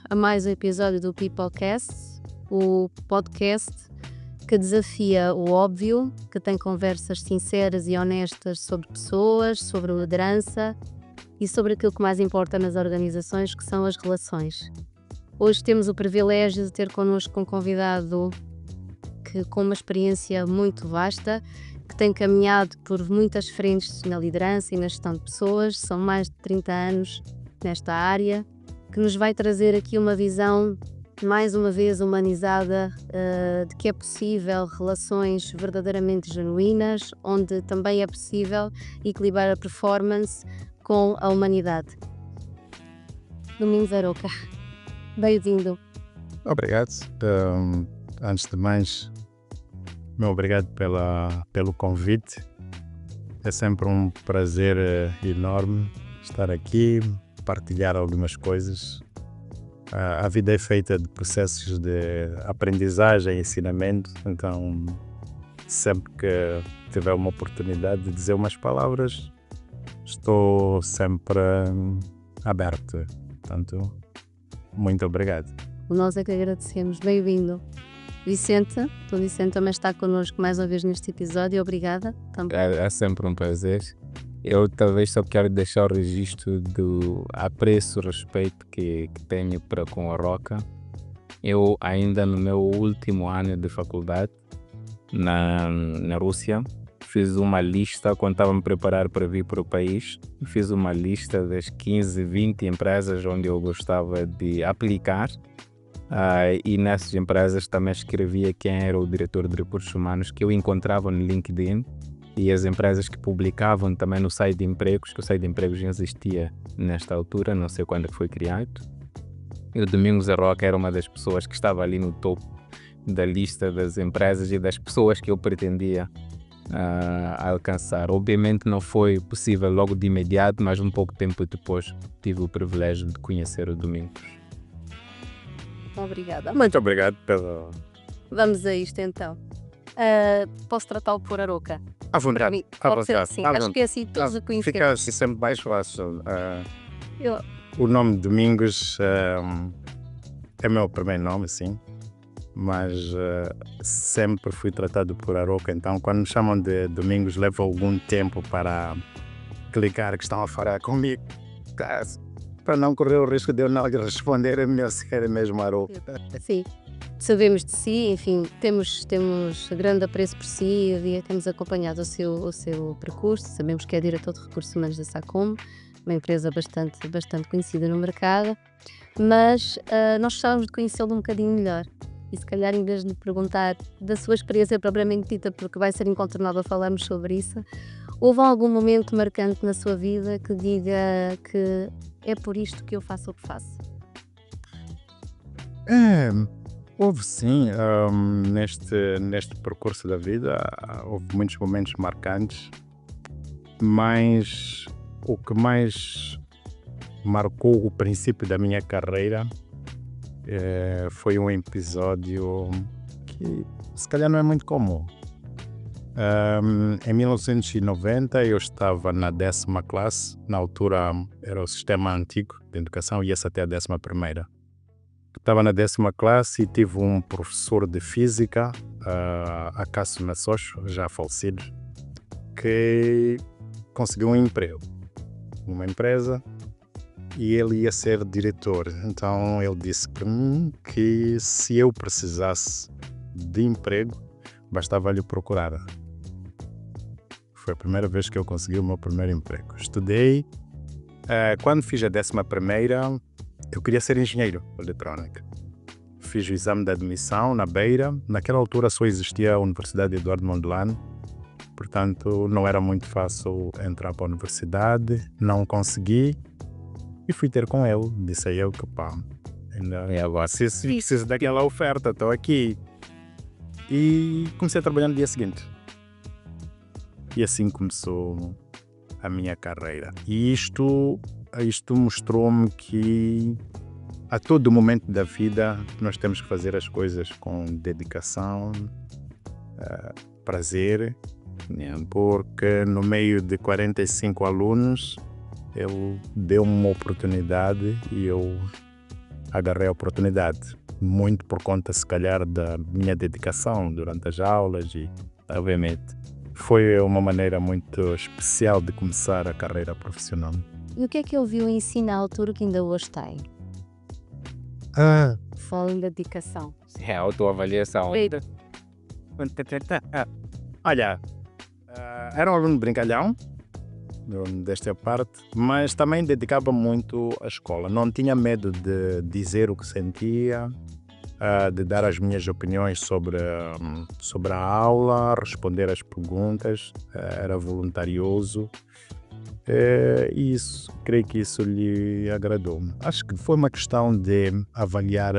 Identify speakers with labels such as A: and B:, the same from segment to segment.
A: a mais um episódio do Peoplecast, o podcast que desafia o óbvio, que tem conversas sinceras e honestas sobre pessoas, sobre liderança e sobre aquilo que mais importa nas organizações, que são as relações. Hoje temos o privilégio de ter connosco um convidado com uma experiência muito vasta, que tem caminhado por muitas frentes na liderança e na gestão de pessoas, são mais de 30 anos nesta área, que nos vai trazer aqui uma visão mais uma vez humanizada de que é possível relações verdadeiramente genuínas, onde também é possível equilibrar a performance com a humanidade. Domingos Aroca, bem-vindo.
B: Obrigado. Antes de mais, meu obrigado pelo convite. É sempre um prazer enorme estar aqui, partilhar algumas coisas. A vida é feita de processos de aprendizagem e ensinamento, então sempre que tiver uma oportunidade de dizer umas palavras, estou sempre aberto. Portanto, muito obrigado.
A: Nós é que agradecemos. Bem-vindo. Vicente, o Vicente também está connosco mais uma vez neste episódio. Obrigada. Também.
C: É sempre um prazer. Eu talvez só quero deixar o registro do apreço, respeito que tenho com a Roca. Eu ainda no meu último ano de faculdade na Rússia, fiz uma lista, quando estava a me preparar para vir para o país, fiz uma lista das 15, 20 empresas onde eu gostava de aplicar. E nessas empresas também escrevia quem era o diretor de recursos humanos que eu encontrava no LinkedIn e as empresas que publicavam também no site de empregos, que o site de empregos já existia nesta altura, não sei quando foi criado. E o Domingos Aroca era uma das pessoas que estava ali no topo da lista das empresas e das pessoas que eu pretendia alcançar. Obviamente não foi possível logo de imediato, mas um pouco tempo depois tive o privilégio de conhecer o Domingos.
A: Obrigada.
B: Muito obrigado pelo...
A: Vamos a isto então. Posso tratá-lo por Aroca?
B: À vontade.
A: Pode ser assim. Acho que é assim todos o conhecemos.
B: Fica assim sempre mais fácil. O nome Domingos é meu primeiro nome, sim. Mas sempre fui tratado por Aroca. Então, quando me chamam de Domingos, leva algum tempo para clicar que estão a falar comigo. Para não correr o risco de eu não lhe responder, é melhor ser mesmo Aroca.
A: Sim, sabemos de si, enfim, temos grande apreço por si, temos acompanhado o seu percurso, sabemos que é diretor de recursos humanos da SACOM, uma empresa bastante conhecida no mercado, mas nós gostávamos de conhecê-lo um bocadinho melhor. E se calhar, em vez de lhe perguntar da sua experiência propriamente dita, porque vai ser incontornável falarmos sobre isso, houve algum momento marcante na sua vida que diga que é por isto que eu faço o que faço?
B: Houve sim, neste percurso da vida, houve muitos momentos marcantes, mas o que mais marcou o princípio da minha carreira foi um episódio que se calhar não é muito comum. Em 1990 eu estava na 10ª classe, na altura era o sistema antigo de educação, ia-se até a 11ª. Estava na 10ª classe e tive um professor de física, Acácio Nassocho, já falecido, que conseguiu um emprego numa empresa e ele ia ser diretor. Então ele disse para mim que se eu precisasse de emprego, bastava lhe procurar. Foi a primeira vez que eu consegui o meu primeiro emprego. Estudei. Quando fiz a 11ª, eu queria ser engenheiro eletrônico. Fiz o exame de admissão na Beira. Naquela altura só existia a Universidade de Eduardo Mondlane. Portanto, não era muito fácil entrar para a universidade. Não consegui. E fui ter com ele. Disse a ele que agora se preciso daquela oferta, estou aqui. E comecei a trabalhar no dia seguinte. E assim começou a minha carreira. E isto mostrou-me que a todo momento da vida nós temos que fazer as coisas com dedicação, prazer, porque no meio de 45 alunos ele deu-me uma oportunidade e eu agarrei a oportunidade. Muito por conta, se calhar, da minha dedicação durante as aulas e, obviamente, foi uma maneira muito especial de começar a carreira profissional.
A: E o que é que ele viu em si na altura que ainda hoje tem? Falando da dedicação.
C: É a autoavaliação.
B: Olha, era um aluno brincalhão, desta parte, mas também dedicava muito à escola. Não tinha medo de dizer o que sentia, de dar as minhas opiniões sobre a aula, responder às perguntas, era voluntarioso. E isso, creio que isso lhe agradou. Acho que foi uma questão de avaliar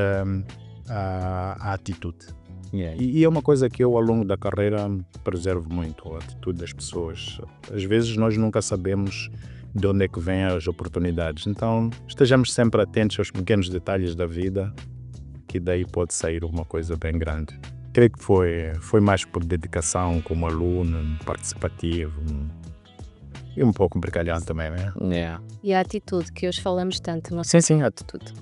B: a atitude. E é uma coisa que eu, ao longo da carreira, preservo muito, a atitude das pessoas. Às vezes nós nunca sabemos de onde é que vêm as oportunidades, então estejamos sempre atentos aos pequenos detalhes da vida, que daí pode sair uma coisa bem grande. Creio que foi mais por dedicação como aluno, participativo e um pouco brincalhão também, né?
A: E a atitude, que hoje falamos tanto.
B: Sim, a atitude.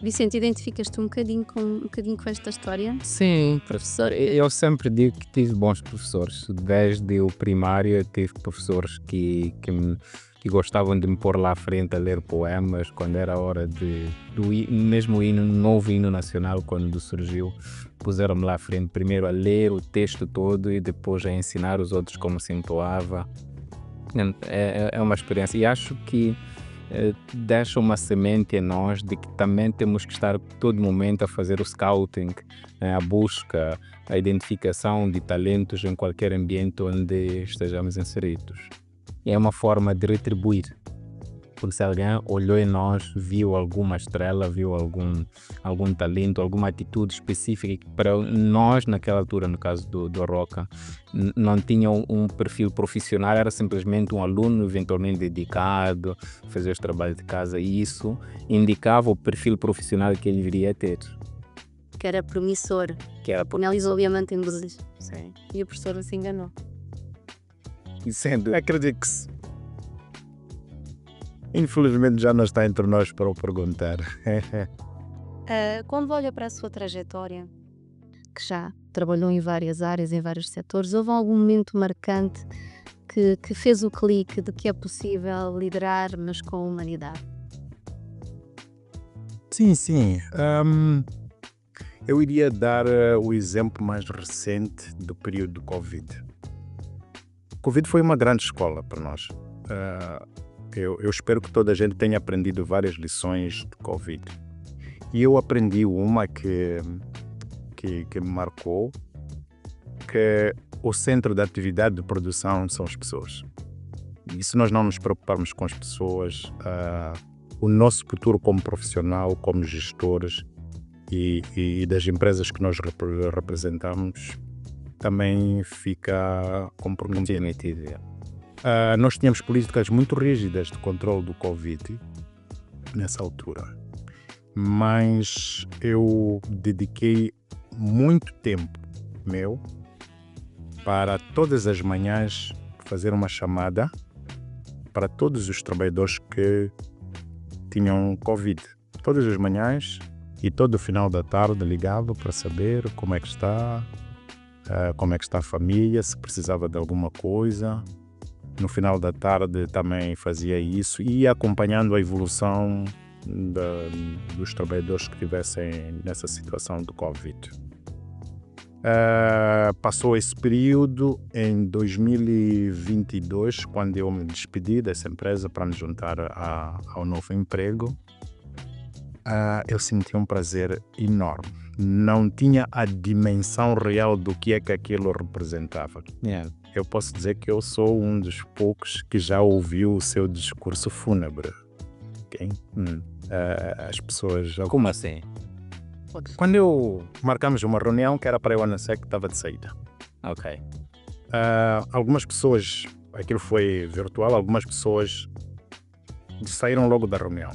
A: Vicente, identificas-te um bocadinho com esta história?
C: Sim, professor. Eu sempre digo que tive bons professores. Desde o primário eu tive professores que gostavam de me pôr lá à frente a ler poemas quando era a hora mesmo o novo hino nacional, quando surgiu, puseram-me lá à frente primeiro a ler o texto todo e depois a ensinar os outros como se entoava. É uma experiência e acho que deixa uma semente em nós de que também temos que estar todo momento a fazer o scouting, a busca, a identificação de talentos em qualquer ambiente onde estejamos inseridos. E é uma forma de retribuir, porque se alguém olhou em nós, viu alguma estrela, viu algum talento, alguma atitude específica que para nós naquela altura, no caso do Roca, não tinha um perfil profissional, era simplesmente um aluno eventualmente dedicado, fazia os trabalhos de casa, e isso indicava o perfil profissional que ele viria a ter.
A: Que era promissor. Analisou obviamente em luzes.
C: Sim.
A: E a professora se enganou.
B: E sendo, acredito que infelizmente já não está entre nós para o perguntar.
A: Quando olha para a sua trajetória, que já trabalhou em várias áreas, em vários setores, houve algum momento marcante que fez o clique de que é possível liderar, mas com humanidade?
B: Sim. Eu iria dar o exemplo mais recente do período do Covid. O Covid foi uma grande escola para nós. Eu espero que toda a gente tenha aprendido várias lições de Covid. E eu aprendi uma que me marcou, que o centro da atividade de produção são as pessoas. E se nós não nos preocuparmos com as pessoas, o nosso futuro como profissional, como gestores e das empresas que nós representamos, também fica comprometido. Nós tínhamos políticas muito rígidas de controle do Covid nessa altura, mas eu dediquei muito tempo meu para todas as manhãs fazer uma chamada para todos os trabalhadores que tinham Covid. Todas as manhãs e todo o final da tarde ligava para saber como é que está a família, se precisava de alguma coisa. No final da tarde também fazia isso e ia acompanhando a evolução dos trabalhadores que estivessem nessa situação do Covid. Passou esse período em 2022, quando eu me despedi dessa empresa para me juntar ao novo emprego. Eu senti um prazer enorme. Não tinha a dimensão real do que é que aquilo representava. Eu posso dizer que eu sou um dos poucos que já ouviu o seu discurso fúnebre. Okay? As pessoas...
C: Como assim?
B: Quando marcamos uma reunião que era para eu anunciar que estava de saída.
C: Ok.
B: Algumas pessoas, aquilo foi virtual, algumas pessoas saíram logo da reunião.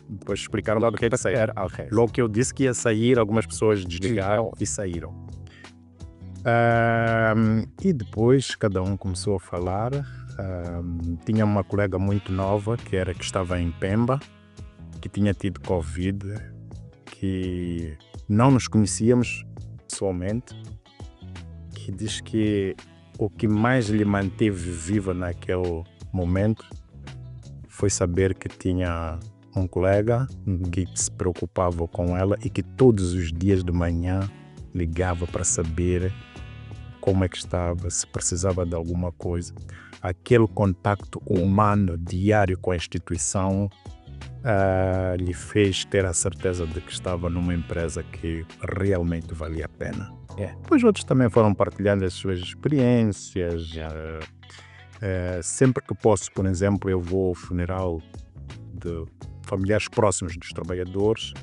B: Depois explicaram logo que ia sair.
C: Okay.
B: Logo que eu disse que ia sair, algumas pessoas desligaram e saíram. E depois cada um começou a falar. Tinha uma colega muito nova que estava em Pemba que tinha tido Covid, que não nos conhecíamos pessoalmente, que diz que o que mais lhe manteve viva naquele momento foi saber que tinha um colega que se preocupava com ela e que todos os dias de manhã ligava para saber como é que estava, se precisava de alguma coisa. Aquele contacto humano diário com a instituição lhe fez ter a certeza de que estava numa empresa que realmente valia a pena. Depois outros também foram partilhando as suas experiências. Sempre que posso, por exemplo, eu vou ao funeral de familiares próximos dos trabalhadores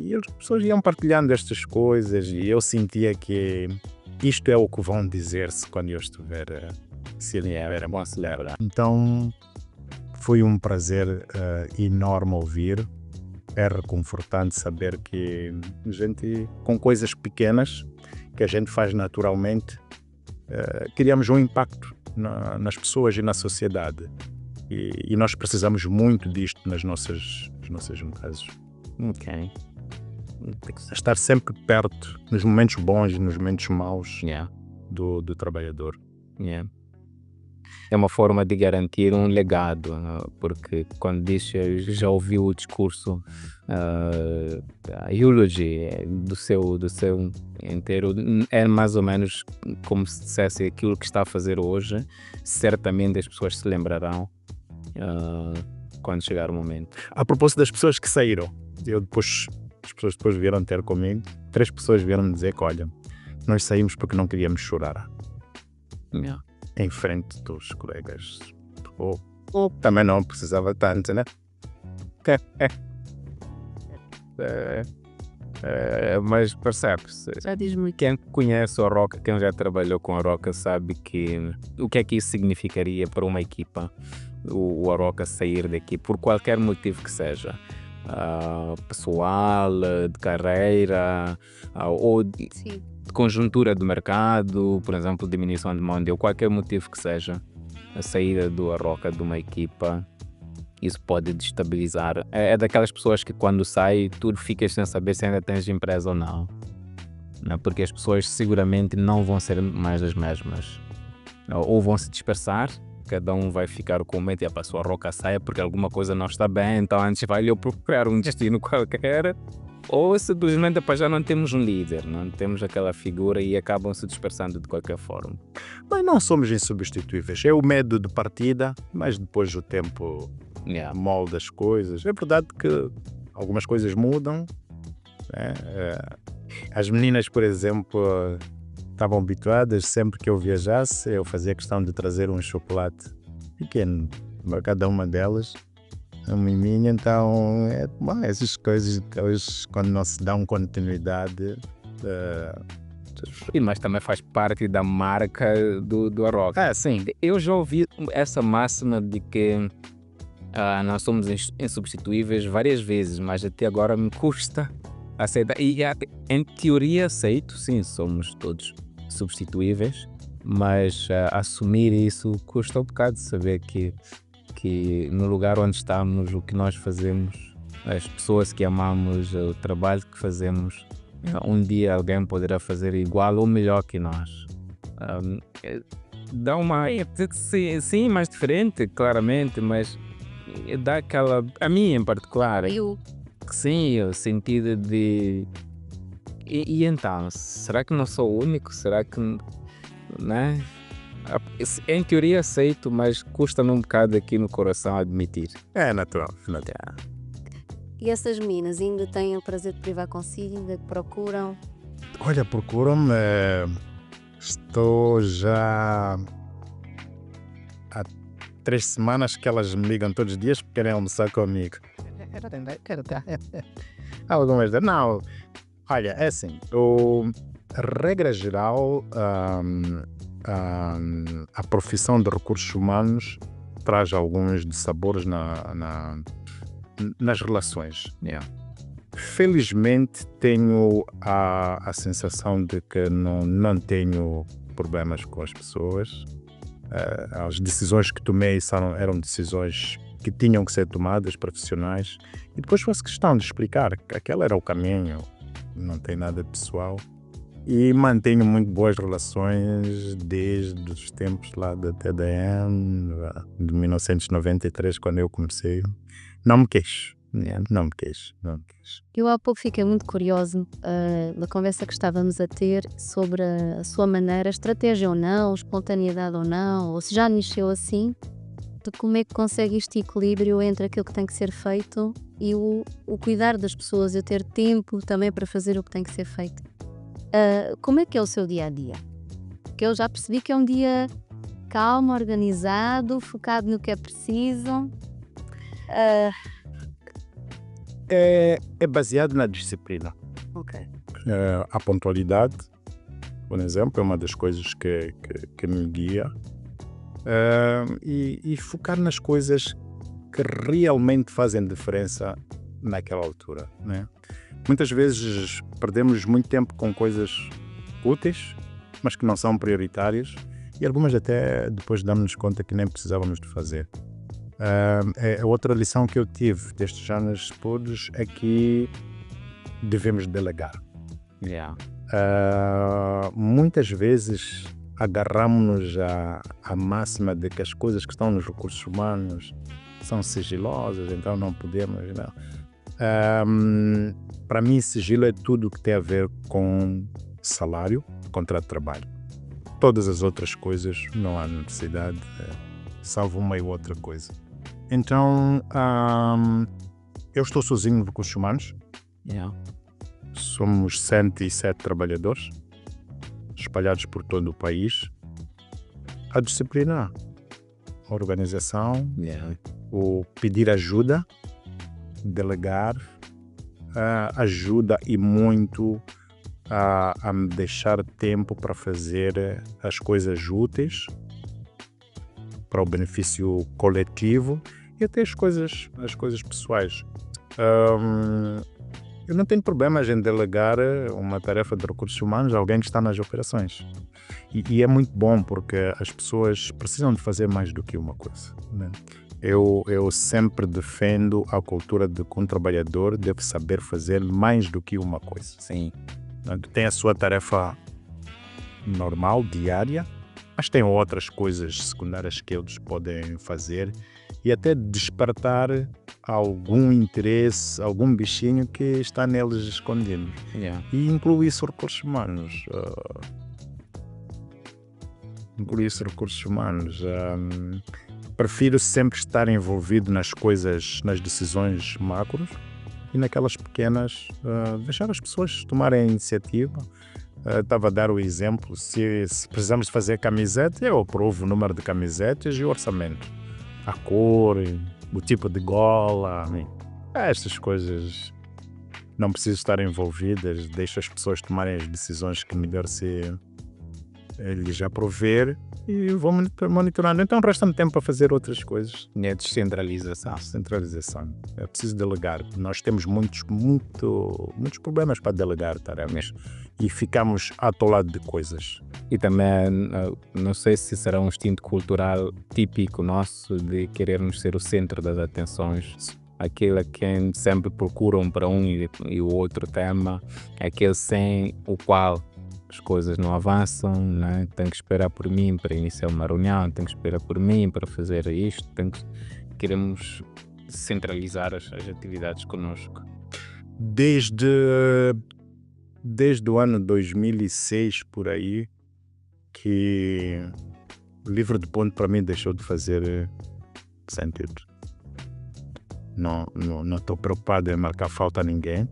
B: e as pessoas iam partilhando estas coisas e eu sentia que isto é o que vão dizer-se quando eu estiver a celebrar. Então foi um prazer enorme ouvir. É reconfortante saber que a gente, com coisas pequenas que a gente faz naturalmente, criamos um impacto nas pessoas e na sociedade. E nós precisamos muito disto nas nossas empresas.
C: Ok.
B: Estar sempre perto, nos momentos bons e nos momentos maus do trabalhador.
C: É uma forma de garantir um legado, porque quando diz, eu já ouvi o discurso, a eulogy do seu inteiro, é mais ou menos como se dissesse aquilo que está a fazer hoje, certamente as pessoas se lembrarão quando chegar o momento.
B: A propósito das pessoas que saíram, as pessoas depois vieram ter comigo, 3 pessoas vieram me dizer que, olha, nós saímos porque não queríamos chorar. Em frente dos colegas. Ou também não precisava tanto, né?
C: Mas percebe-se,
A: Já diz muito.
C: quem conhece a Roca, quem já trabalhou com a Roca, sabe que o que é que isso significaria para uma equipa, o Aroca sair daqui, por qualquer motivo que seja. Pessoal, de carreira, ou de conjuntura do mercado, por exemplo, diminuição de mão de obra, qualquer motivo que seja, a saída do Aroca de uma equipa, isso pode destabilizar. É daquelas pessoas que quando sai, tu ficas sem saber se ainda tens empresa ou não, porque as pessoas seguramente não vão ser mais as mesmas, ou vão se dispersar. Cada um vai ficar com medo e a sua Roca saia porque alguma coisa não está bem, então antes vai-lhe procurar um destino qualquer, ou simplesmente já não temos um líder, não temos aquela figura e acabam se dispersando de qualquer forma.
B: Nós não somos insubstituíveis, é o medo de partida, mas depois o tempo molda as coisas. É verdade que algumas coisas mudam, né? As meninas, por exemplo, estavam habituadas, sempre que eu viajasse, eu fazia questão de trazer um chocolate pequeno para cada uma delas, a miminha. Então, essas coisas que hoje, quando não se dão continuidade.
C: Mas também faz parte da marca do Aroca.
B: Sim.
C: Eu já ouvi essa máxima de que nós somos insubstituíveis várias vezes, mas até agora me custa aceitar. E em teoria aceito, sim, somos todos substituíveis, mas assumir isso custa um bocado, de saber que no lugar onde estamos, o que nós fazemos, as pessoas que amamos, o trabalho que fazemos, um dia alguém poderá fazer igual ou melhor que nós. Dá uma... Sim, mais diferente, claramente, mas dá aquela... A mim em particular... Sim, o sentido de... E então, será que não sou o único? Será que... Né? Em teoria aceito, mas custa-me um bocado aqui no coração admitir.
B: É natural.
A: E essas meninas ainda têm o prazer de privar consigo, ainda procuram?
B: Olha, procuram-me. Estou já há 3 semanas que elas me ligam todos os dias porque querem almoçar comigo. Algumas delas. Não, olha, é assim. A regra geral, a profissão de recursos humanos traz alguns dissabores nas relações. Felizmente tenho a sensação de que não tenho problemas com as pessoas. As decisões que tomei eram decisões que tinham que ser tomadas, profissionais, e depois fosse questão de explicar que aquele era o caminho, não tem nada pessoal. E mantenho muito boas relações desde os tempos lá da TDM, de 1993, quando eu comecei. Não me queixo, não me queixo.
A: Eu há pouco fiquei muito curioso na conversa que estávamos a ter sobre a sua maneira, estratégia ou não, espontaneidade ou não, ou se já nasceu assim, de como é que consegue este equilíbrio entre aquilo que tem que ser feito e o cuidar das pessoas, e o ter tempo também para fazer o que tem que ser feito. Como é que é o seu dia-a-dia? Porque eu já percebi que é um dia calmo, organizado, focado no que é preciso.
B: É baseado na disciplina.
A: Ok.
B: A pontualidade, por exemplo, é uma das coisas que me guia. E focar nas coisas que realmente fazem diferença naquela altura, né? Muitas vezes perdemos muito tempo com coisas úteis, mas que não são prioritárias, e algumas até depois damos-nos conta que nem precisávamos de fazer. A outra lição que eu tive destes anos todos é que devemos delegar. Muitas vezes agarramos-nos à máxima de que as coisas que estão nos recursos humanos são sigilosas, então não podemos, não. Para mim, sigilo é tudo o que tem a ver com salário, contrato de trabalho. Todas as outras coisas não há necessidade, salvo uma e outra coisa. Então, eu estou sozinho no recursos humanos. Somos 107 trabalhadores, espalhados por todo o país. A disciplina, a organização, o pedir ajuda, delegar, ajuda e muito a me deixar tempo para fazer as coisas úteis para o benefício coletivo e até as coisas pessoais. Eu não tenho problemas em delegar uma tarefa de recursos humanos a alguém que está nas operações. E é muito bom porque as pessoas precisam de fazer mais do que uma coisa, né? Eu sempre defendo a cultura de que um trabalhador deve saber fazer mais do que uma coisa.
C: Sim.
B: Tem a sua tarefa normal, diária, mas tem outras coisas secundárias que eles podem fazer e até despertar algum interesse, algum bichinho que está neles escondido. E inclui isso recursos humanos. Prefiro sempre estar envolvido nas coisas, nas decisões macros e naquelas pequenas, deixar as pessoas tomarem a iniciativa. Estava a dar o exemplo, se precisamos fazer camiseta, eu aprovo o número de camisetas e o orçamento. A cor, o tipo de gola, estas coisas não preciso estar envolvidas, deixo as pessoas tomarem as decisões que melhor se lhes aprover e vou monitorando. Então resta-me tempo para fazer outras coisas.
C: É descentralização.
B: Descentralização. É preciso delegar. Nós temos muitos problemas para delegar tarefas e ficamos atolados de coisas.
C: E também, não sei se será um instinto cultural típico nosso de querermos ser o centro das atenções. Aquele a quem sempre procuram para um e o outro tema, aquele sem o qual as coisas não avançam, né? Tem que esperar por mim para iniciar uma reunião, tem que esperar por mim para fazer isto, queremos centralizar as atividades connosco.
B: Desde o ano 2006, por aí, que o livro de ponto para mim deixou de fazer sentido. Não estou preocupado em marcar falta a ninguém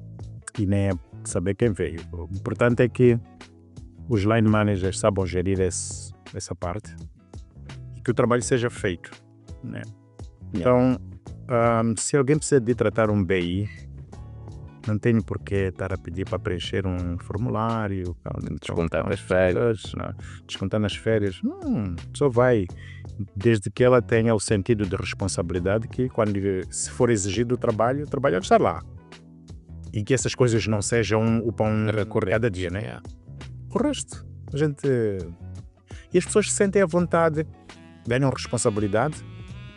B: e nem é saber quem veio. O importante é que os line managers saibam gerir essa parte e que o trabalho seja feito, né? Então, se alguém precisa de tratar um BI, não tenho por que estar a pedir para preencher um formulário,
C: descontar nas férias.
B: Descontar nas férias. Só vai, desde que ela tenha o sentido de responsabilidade que se for exigido o trabalho vai estar lá. E que essas coisas não sejam o pão recorrente cada dia, né? O resto, e as pessoas se sentem à vontade, ganham responsabilidade,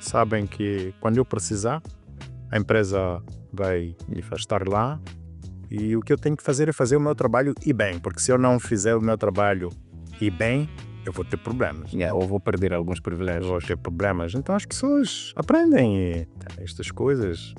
B: sabem que quando eu precisar, a empresa vai estar lá e o que eu tenho que fazer é fazer o meu trabalho e bem, porque se eu não fizer o meu trabalho e bem, eu vou ter problemas.
C: Ou vou perder alguns privilégios.
B: Vou ter problemas. Então as pessoas aprendem estas coisas.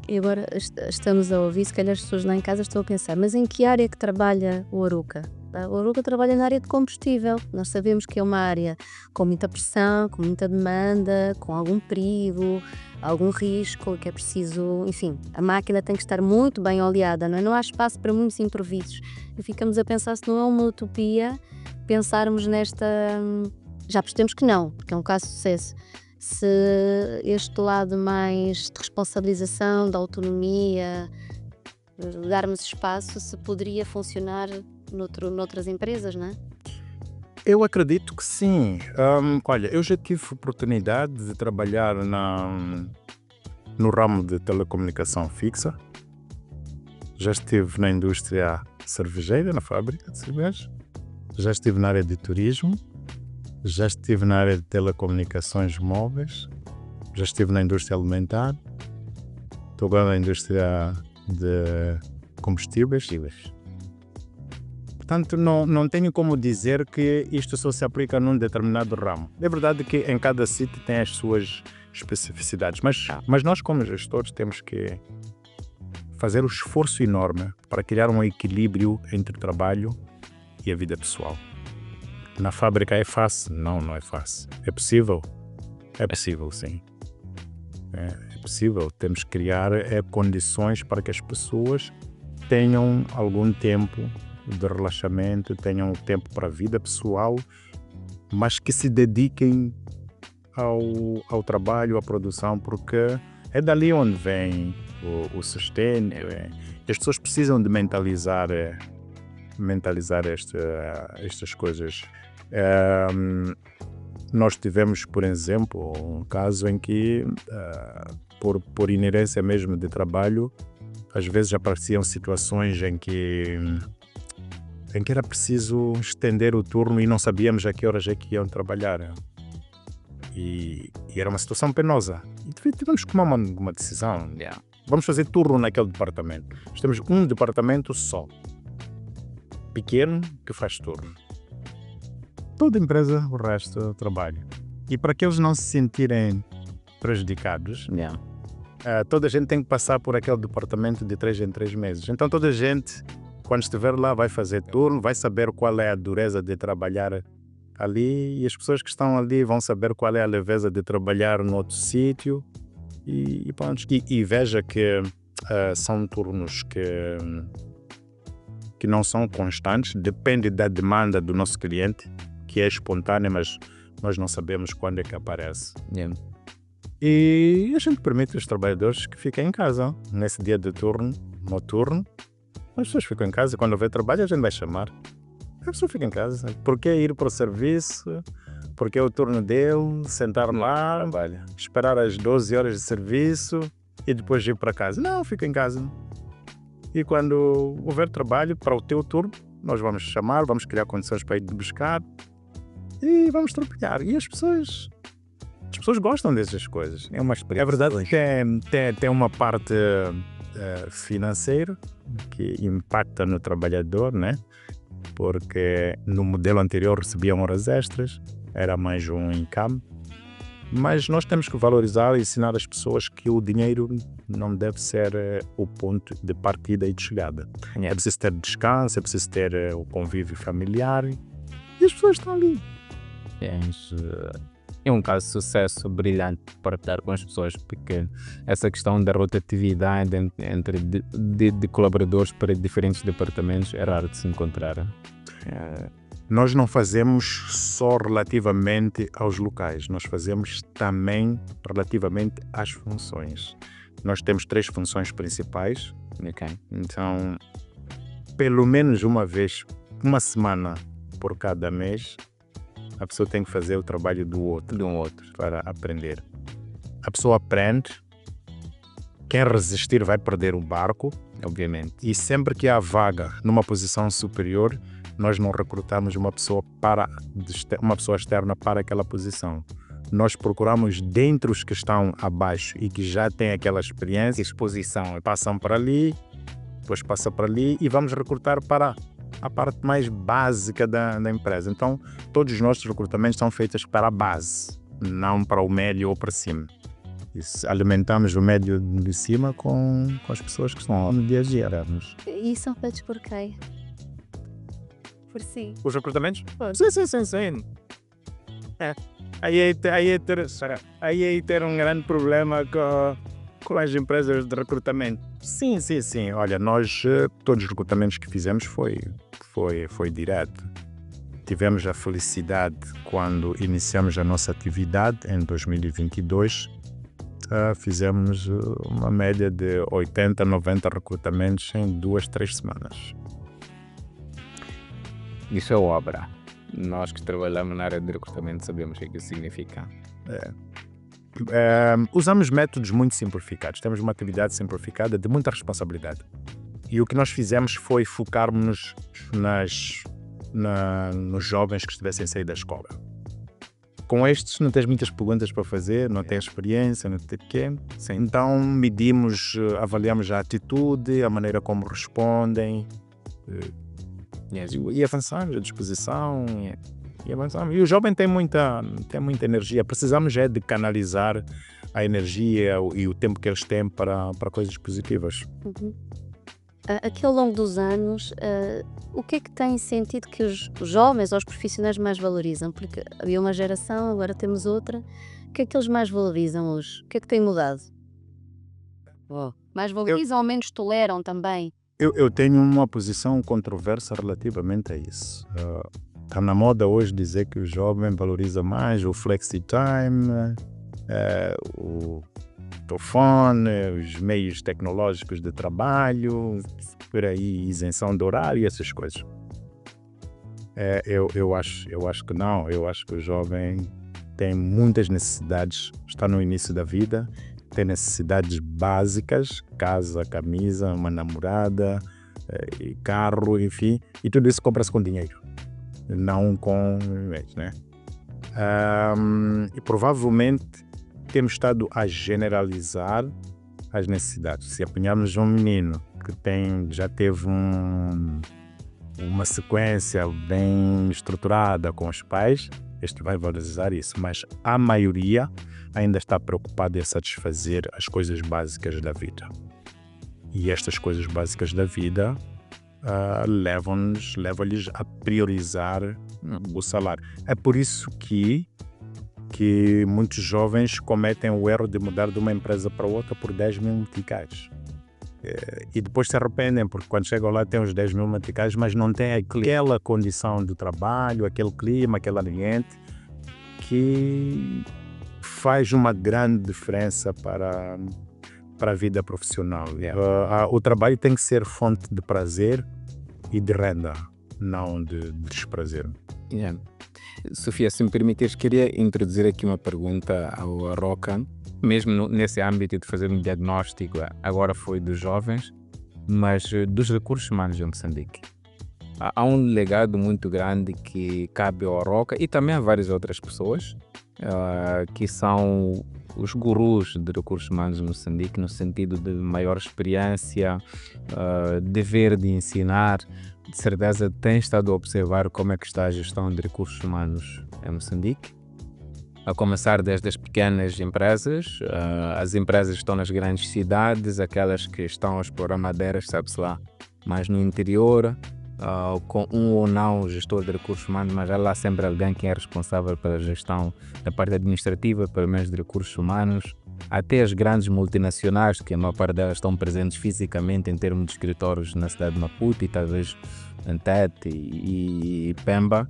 A: E agora estamos a ouvir, se calhar as pessoas lá em casa estão a pensar, mas em que área que trabalha o Aruca? O Aruca trabalha na área de combustível. Nós sabemos que é uma área com muita pressão, com muita demanda, com algum perigo, algum risco, que é preciso, enfim, a máquina tem que estar muito bem oleada, não é? Não há espaço para muitos improvisos. E ficamos a pensar se não é uma utopia pensarmos nesta... Já percebemos que não, porque é um caso de sucesso. Se este lado mais de responsabilização, da autonomia, darmos espaço, se poderia funcionar noutras empresas, não é?
B: Eu acredito que sim. Olha, eu já tive oportunidade de trabalhar no ramo de telecomunicação fixa. Já estive na indústria cervejeira, na fábrica de cerveja. Já estive na área de turismo. Já estive na área de telecomunicações móveis, já estive na indústria alimentar, estou agora na indústria de combustíveis. Portanto, não tenho como dizer que isto só se aplica num determinado ramo. É verdade que em cada sítio tem as suas especificidades, mas nós como gestores temos que fazer um esforço enorme para criar um equilíbrio entre o trabalho e a vida pessoal. Na fábrica é fácil? Não é fácil. É possível? É possível, sim. É possível. Temos que criar condições para que as pessoas tenham algum tempo de relaxamento, tenham tempo para a vida pessoal, mas que se dediquem ao trabalho, à produção, porque é dali onde vem o sustento. As pessoas precisam de mentalizar estas coisas. Nós tivemos, por exemplo, um caso em que, por inerência mesmo de trabalho, às vezes apareciam situações em que era preciso estender o turno e não sabíamos a que horas é que iam trabalhar. E era uma situação penosa. E tivemos que tomar uma decisão. Vamos fazer turno naquele departamento. Nós temos um departamento só, pequeno, que faz turno. Toda empresa, o resto, trabalha. E para que eles não se sentirem prejudicados, toda a gente tem que passar por aquele departamento de 3 em 3 meses. Então toda a gente, quando estiver lá, vai fazer turno, vai saber qual é a dureza de trabalhar ali, e as pessoas que estão ali vão saber qual é a leveza de trabalhar no outro sítio. E veja que são turnos que não são constantes, depende da demanda do nosso cliente, que é espontânea, mas nós não sabemos quando é que aparece. E a gente permite aos trabalhadores que fiquem em casa. Nesse dia de turno, noturno, as pessoas ficam em casa. Quando houver trabalho, a gente vai chamar. A pessoa fica em casa. Por que ir para o serviço? Porque é o turno dele, sentar lá, esperar as 12 horas de serviço e depois ir para casa. Não, fica em casa. E quando houver trabalho para o teu turno, nós vamos chamar, vamos criar condições para ir te buscar e vamos trabalhar. E as pessoas gostam dessas coisas.
C: É uma experiência.
B: É verdade que tem uma parte financeira que impacta no trabalhador, né? Porque no modelo anterior recebiam horas extras, era mais um income. Mas nós temos que valorizar e ensinar as pessoas que o dinheiro não deve ser o ponto de partida e de chegada. É preciso ter descanso, é preciso ter o convívio familiar e as pessoas estão ali.
C: É um caso de sucesso brilhante para partilhar com as pessoas, porque essa questão da rotatividade entre de colaboradores para diferentes departamentos é raro de se encontrar.
B: Nós não fazemos só relativamente aos locais, nós fazemos também relativamente às funções. Nós temos 3 funções principais, então pelo menos uma vez, uma semana por cada mês, a pessoa tem que fazer o trabalho de um outro para aprender. A pessoa aprende, quem resistir vai perder o barco,
C: obviamente.
B: E sempre que há vaga numa posição superior, nós não recrutamos uma pessoa externa para aquela posição. Nós procuramos dentro os que estão abaixo e que já têm aquela experiência, exposição, passam para ali, depois passa para ali e vamos recrutar para a parte mais básica da empresa. Então, todos os nossos recrutamentos são feitos para a base, não para o médio ou para cima. Alimentamos o médio de cima com as pessoas que estão no dia a dia.
A: E são feitos por quem? Por si?
B: Os recrutamentos? Sim. Aí é ter um grande problema com as empresas de recrutamento. Sim. Olha, nós, todos os recrutamentos que fizemos foi direto. Tivemos a felicidade, quando iniciamos a nossa atividade, em 2022, fizemos uma média de 80, 90 recrutamentos em 2-3 semanas.
C: Isso é obra. Nós que trabalhamos na área de recrutamento sabemos o que isso significa.
B: Usamos métodos muito simplificados. Temos uma atividade simplificada de muita responsabilidade. E o que nós fizemos foi focarmos nos jovens que estivessem a sair da escola. Com estes não tens muitas perguntas para fazer, não tens experiência, não tens quê. Então avaliamos a atitude, a maneira como respondem e avançamos, a disposição e avançamos. E o jovem tem muita energia, precisamos de canalizar a energia e o tempo que eles têm para coisas positivas.
A: Uhum. Aqui ao longo dos anos, o que é que tem sentido que os jovens ou os profissionais mais valorizam? Porque havia uma geração, agora temos outra. O que é que eles mais valorizam hoje? O que é que tem mudado? Mais valorizam ou menos toleram também?
B: Eu tenho uma posição controversa relativamente a isso. Está na moda hoje dizer que o jovem valoriza mais o flexi-time, o telefone, os meios tecnológicos de trabalho, por aí, isenção de horário, essas coisas. Eu acho que não. Eu acho que o jovem tem muitas necessidades, está no início da vida, tem necessidades básicas, casa, camisa, uma namorada, carro, enfim, e tudo isso compra-se com dinheiro, não com meios, né? E provavelmente temos estado a generalizar as necessidades. Se apanharmos um menino que já teve uma sequência bem estruturada com os pais, este vai valorizar isso, mas a maioria ainda está preocupada em satisfazer as coisas básicas da vida. E estas coisas básicas da vida levam-lhes a priorizar o salário. É por isso que muitos jovens cometem o erro de mudar de uma empresa para outra por 10 mil meticais. E depois se arrependem, porque quando chegam lá têm os 10 mil meticais, mas não têm aquela condição de trabalho, aquele clima, aquele ambiente que faz uma grande diferença para a vida profissional. O trabalho tem que ser fonte de prazer e de renda, não de desprazer.
C: Sofia, se me permitires, queria introduzir aqui uma pergunta ao Roca, mesmo nesse âmbito de fazer um diagnóstico, agora foi dos jovens, mas dos recursos humanos em Moçambique. Há um legado muito grande que cabe ao Roca e também a várias outras pessoas, que são os gurus de recursos humanos em Moçambique, no sentido de maior experiência, dever de ensinar. De certeza tem estado a observar como é que está a gestão de recursos humanos em Moçambique, a começar desde as pequenas empresas, as empresas que estão nas grandes cidades, aquelas que estão a explorar madeiras, sabe-se lá, mais no interior, com um ou não gestor de recursos humanos, mas há lá sempre alguém que é responsável pela gestão da parte administrativa, pelo menos de recursos humanos, até as grandes multinacionais, que a maior parte delas estão presentes fisicamente em termos de escritórios na cidade de Maputo e talvez Antete e Pemba.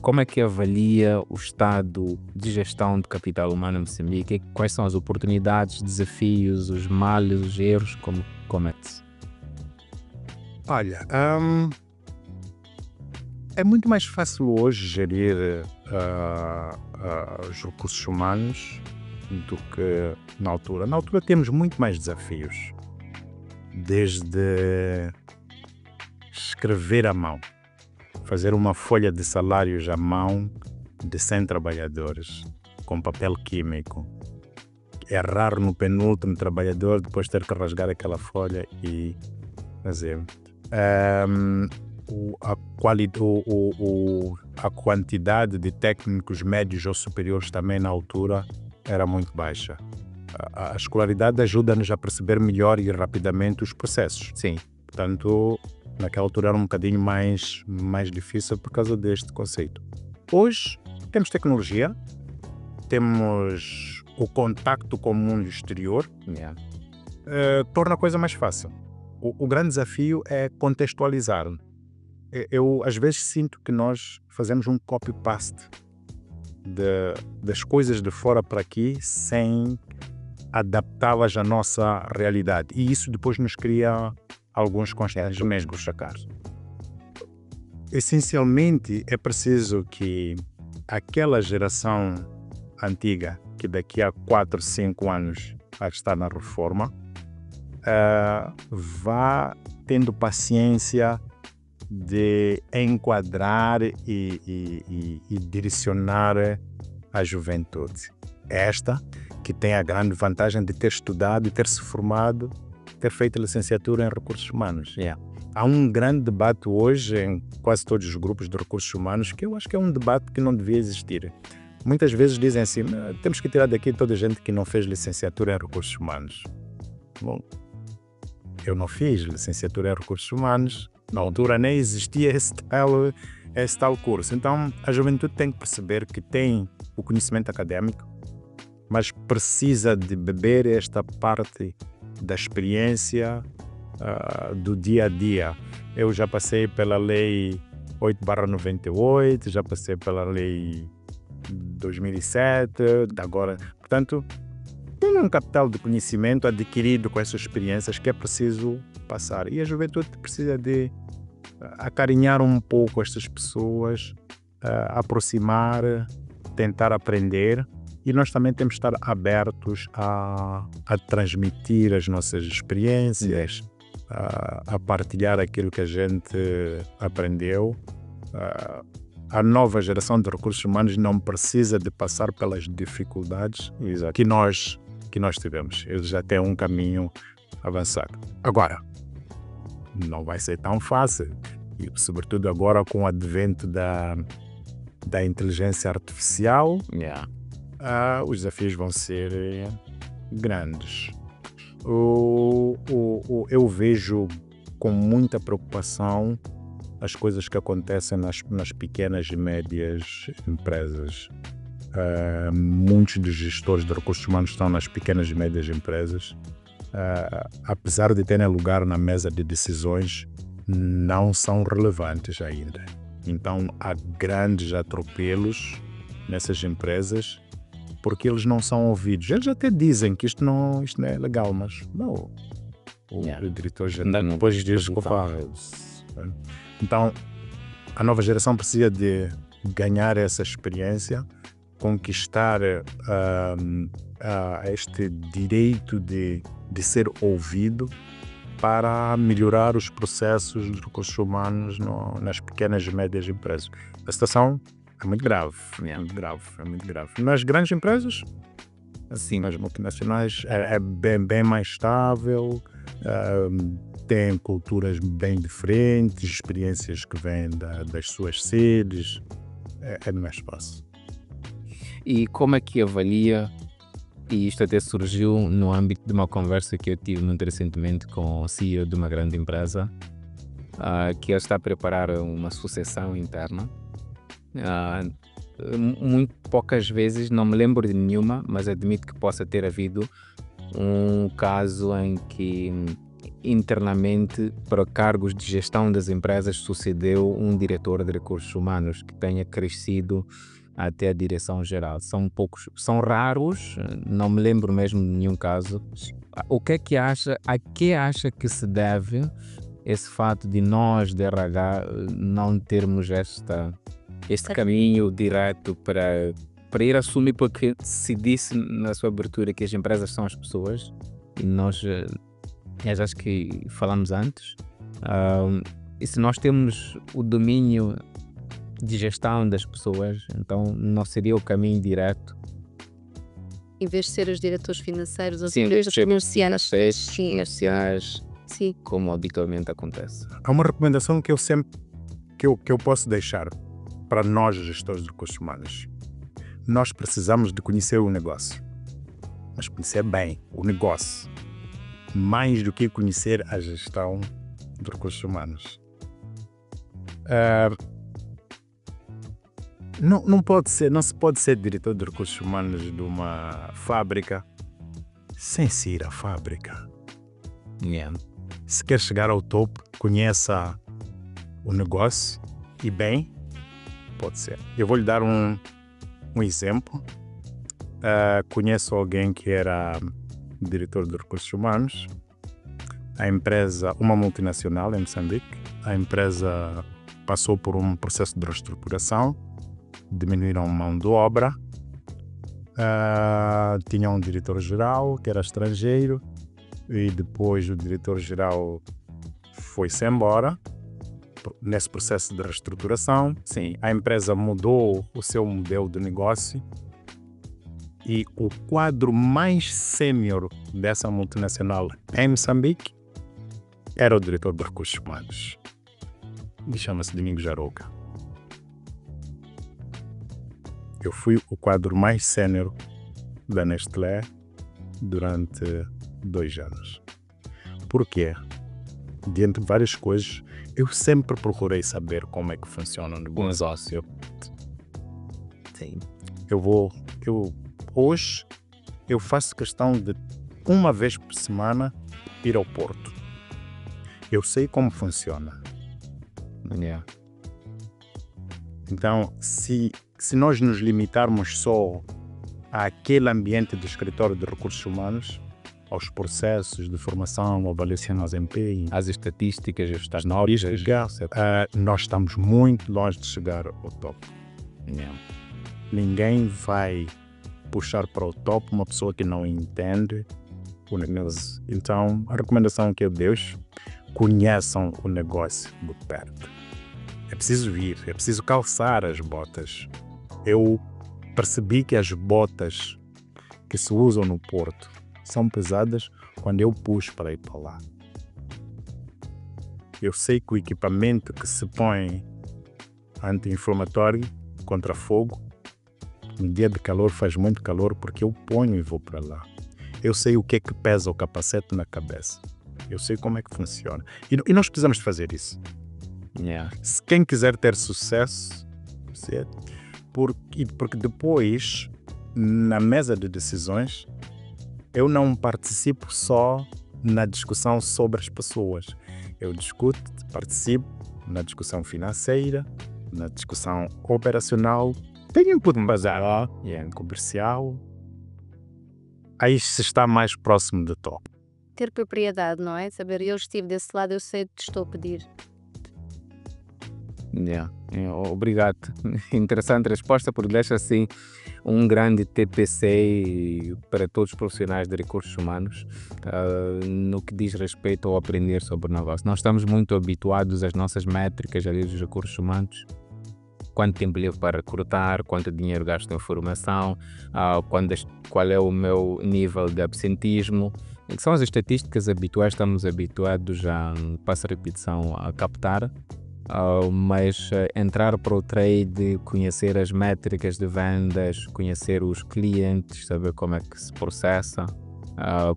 C: Como é que avalia o estado de gestão de capital humano em Moçambique? Quais são as oportunidades, desafios, os males, os erros? Como comete-se?
B: Olha, é muito mais fácil hoje gerir os recursos humanos do que na altura. Na altura temos muito mais desafios, desde escrever à mão, fazer uma folha de salários à mão de 100 trabalhadores com papel químico, errar no penúltimo trabalhador, depois ter que rasgar aquela folha e fazer. A quantidade de técnicos médios ou superiores também na altura era muito baixa. A escolaridade ajuda-nos a perceber melhor e rapidamente os processos.
C: Sim.
B: Portanto, naquela altura era um bocadinho mais difícil por causa deste conceito. Hoje temos tecnologia, temos o contacto com o mundo exterior, torna a coisa mais fácil. O grande desafio é contextualizar. Eu às vezes sinto que nós fazemos um copy-paste das coisas de fora para aqui sem adaptá-las à nossa realidade. E isso depois nos cria alguns constrangimentos. Essencialmente, é preciso que aquela geração antiga, que daqui a 4, 5 anos vai estar na reforma, vá tendo paciência de enquadrar e direcionar a juventude. Esta que tem a grande vantagem de ter estudado e ter se formado, ter feito licenciatura em recursos humanos. Há um grande debate hoje em quase todos os grupos de recursos humanos que eu acho que é um debate que não devia existir. Muitas vezes dizem assim, temos que tirar daqui toda a gente que não fez licenciatura em recursos humanos. Bom, eu não fiz licenciatura em recursos humanos, na altura nem existia esse tal curso. Então, a juventude tem que perceber que tem o conhecimento académico, mas precisa de beber esta parte da experiência do dia a dia. Eu já passei pela Lei 8/98, já passei pela Lei 2007, agora. Portanto, tem um capital de conhecimento adquirido com essas experiências que é preciso passar. E a juventude precisa de acarinhar um pouco estas pessoas, aproximar, tentar aprender. E nós também temos de estar abertos a transmitir as nossas experiências, a partilhar aquilo que a gente aprendeu. A nova geração de recursos humanos não precisa de passar pelas dificuldades que nós tivemos. Eles já têm um caminho avançado. Agora, não vai ser tão fácil. E, sobretudo agora com o advento da inteligência artificial, os desafios vão ser grandes. Eu vejo com muita preocupação as coisas que acontecem nas pequenas e médias empresas. Muitos dos gestores de recursos humanos estão nas pequenas e médias empresas. Apesar de terem lugar na mesa de decisões, não são relevantes ainda. Então há grandes atropelos nessas empresas porque eles não são ouvidos. Eles até dizem que isto não é legal, mas não. O diretor-geral depois diz culpáveis. Então, a nova geração precisa de ganhar essa experiência, conquistar este direito de ser ouvido para melhorar os processos de recursos humanos nas pequenas e médias empresas. A situação é muito grave, é muito grave. Nas grandes empresas, assim, nas multinacionais, é bem mais estável, tem culturas bem diferentes, experiências que vêm das suas sedes, é mais fácil.
C: E como é que avalia, e isto até surgiu no âmbito de uma conversa que eu tive muito recentemente com o CEO de uma grande empresa, que ele está a preparar uma sucessão interna. Muito poucas vezes, não me lembro de nenhuma, mas admito que possa ter havido um caso em que internamente para cargos de gestão das empresas sucedeu um diretor de recursos humanos que tenha crescido até a direção geral. São poucos, são raros, não me lembro mesmo de nenhum caso. O que é que acha, a que acha que se deve esse fato de nós de RH não termos este caminho direto para ir assumir, porque se disse na sua abertura que as empresas são as pessoas, e nós, acho que falamos antes, E se nós temos o domínio de gestão das pessoas, então não seria o caminho direto.
A: Em vez de ser os diretores financeiros, os
C: Sim,
A: diretores comerciais.
C: comerciais,
A: Sim.
C: como habitualmente acontece.
B: Há uma recomendação que eu sempre que eu posso deixar para nós, gestores de recursos humanos. Nós precisamos de conhecer o negócio, mas conhecer bem o negócio, mais do que conhecer a gestão de recursos humanos. Não se pode ser diretor de recursos humanos de uma fábrica sem se ir à fábrica.
C: Yeah.
B: Se quer chegar ao topo, conheça o negócio e bem, pode ser. Eu vou lhe dar um exemplo. Conheço alguém que era diretor de recursos humanos. A empresa, uma multinacional em Moçambique, a empresa passou por um processo de reestruturação, diminuíram mão de obra, tinha um diretor-geral que era estrangeiro e depois o diretor-geral foi-se embora. Nesse processo de reestruturação, sim, a empresa mudou o seu modelo de negócio e o quadro mais sênior dessa multinacional em Moçambique era o diretor de recursos humanos. E chama-se Domingos Jarouca. Eu fui o quadro mais sênior da Nestlé durante 2 anos. Por quê? Diante de várias coisas, eu sempre procurei saber como é que funciona o negócio. Sim. Hoje eu faço questão de uma vez por semana ir ao Porto. Eu sei como funciona.
C: Yeah.
B: Então, se nós nos limitarmos só àquele ambiente do escritório de recursos humanos, aos processos de formação, avaliação ao desempenho,
C: As estatísticas, as
B: estatísticas,
C: etc.
B: nós estamos muito longe de chegar ao topo.
C: Yeah.
B: Ninguém vai puxar para o topo uma pessoa que não entende o negócio. Então, a recomendação que eu deixo, conheçam o negócio de perto. É preciso vir, é preciso calçar as botas. Eu percebi que as botas que se usam no Porto são pesadas quando eu puxo para ir para lá. Eu sei que o equipamento que se põe anti-inflamatório contra fogo, no dia de calor faz muito calor porque eu ponho e vou para lá. Eu sei o que é que pesa o capacete na cabeça. Eu sei como é que funciona. E nós precisamos de fazer isso.
C: Yeah.
B: Se quem quiser ter sucesso, certo? Porque depois, na mesa de decisões, eu não participo só na discussão sobre as pessoas. Eu participo na discussão financeira, na discussão operacional, tenho input bazar, comercial. Aí se está mais próximo de top.
A: Ter propriedade, não é? Saber, eu estive desse lado, eu sei o que te estou a pedir.
C: Yeah. Obrigado. Interessante resposta, porque deixa assim um grande TPC para todos os profissionais de recursos humanos no que diz respeito ao aprender sobre o negócio. Nós estamos muito habituados às nossas métricas ali dos recursos humanos. Quanto tempo levo para recrutar, quanto dinheiro gasto em formação, qual é o meu nível de absentismo. São as estatísticas habituais, estamos habituados a, passa a repetição, a captar. Mas entrar para o trade, conhecer as métricas de vendas, conhecer os clientes, saber como é que se processa,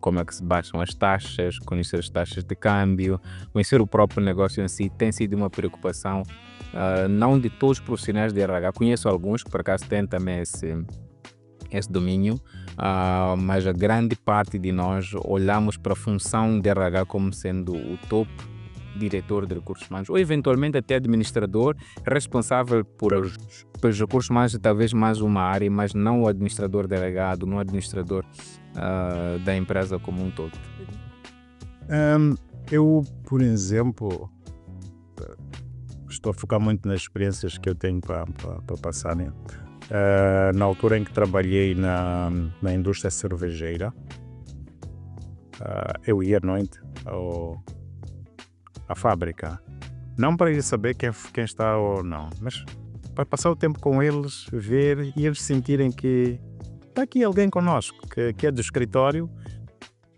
C: como é que se baixam as taxas, conhecer as taxas de câmbio, conhecer o próprio negócio em si, tem sido uma preocupação não de todos os profissionais de RH. Conheço alguns que por acaso têm também esse domínio, mas a grande parte de nós olhamos para a função de RH como sendo o topo, diretor de recursos humanos, ou eventualmente até administrador, responsável pelos recursos humanos, talvez mais uma área, mas não o administrador delegado, não o administrador da empresa como um todo.
B: Eu, por exemplo, estou a focar muito nas experiências que eu tenho para passar, né? Na altura em que trabalhei na indústria cervejeira, eu ia à noite à fábrica. Não para ir saber quem está ou não, mas para passar o tempo com eles, ver e eles sentirem que está aqui alguém connosco, que é do escritório,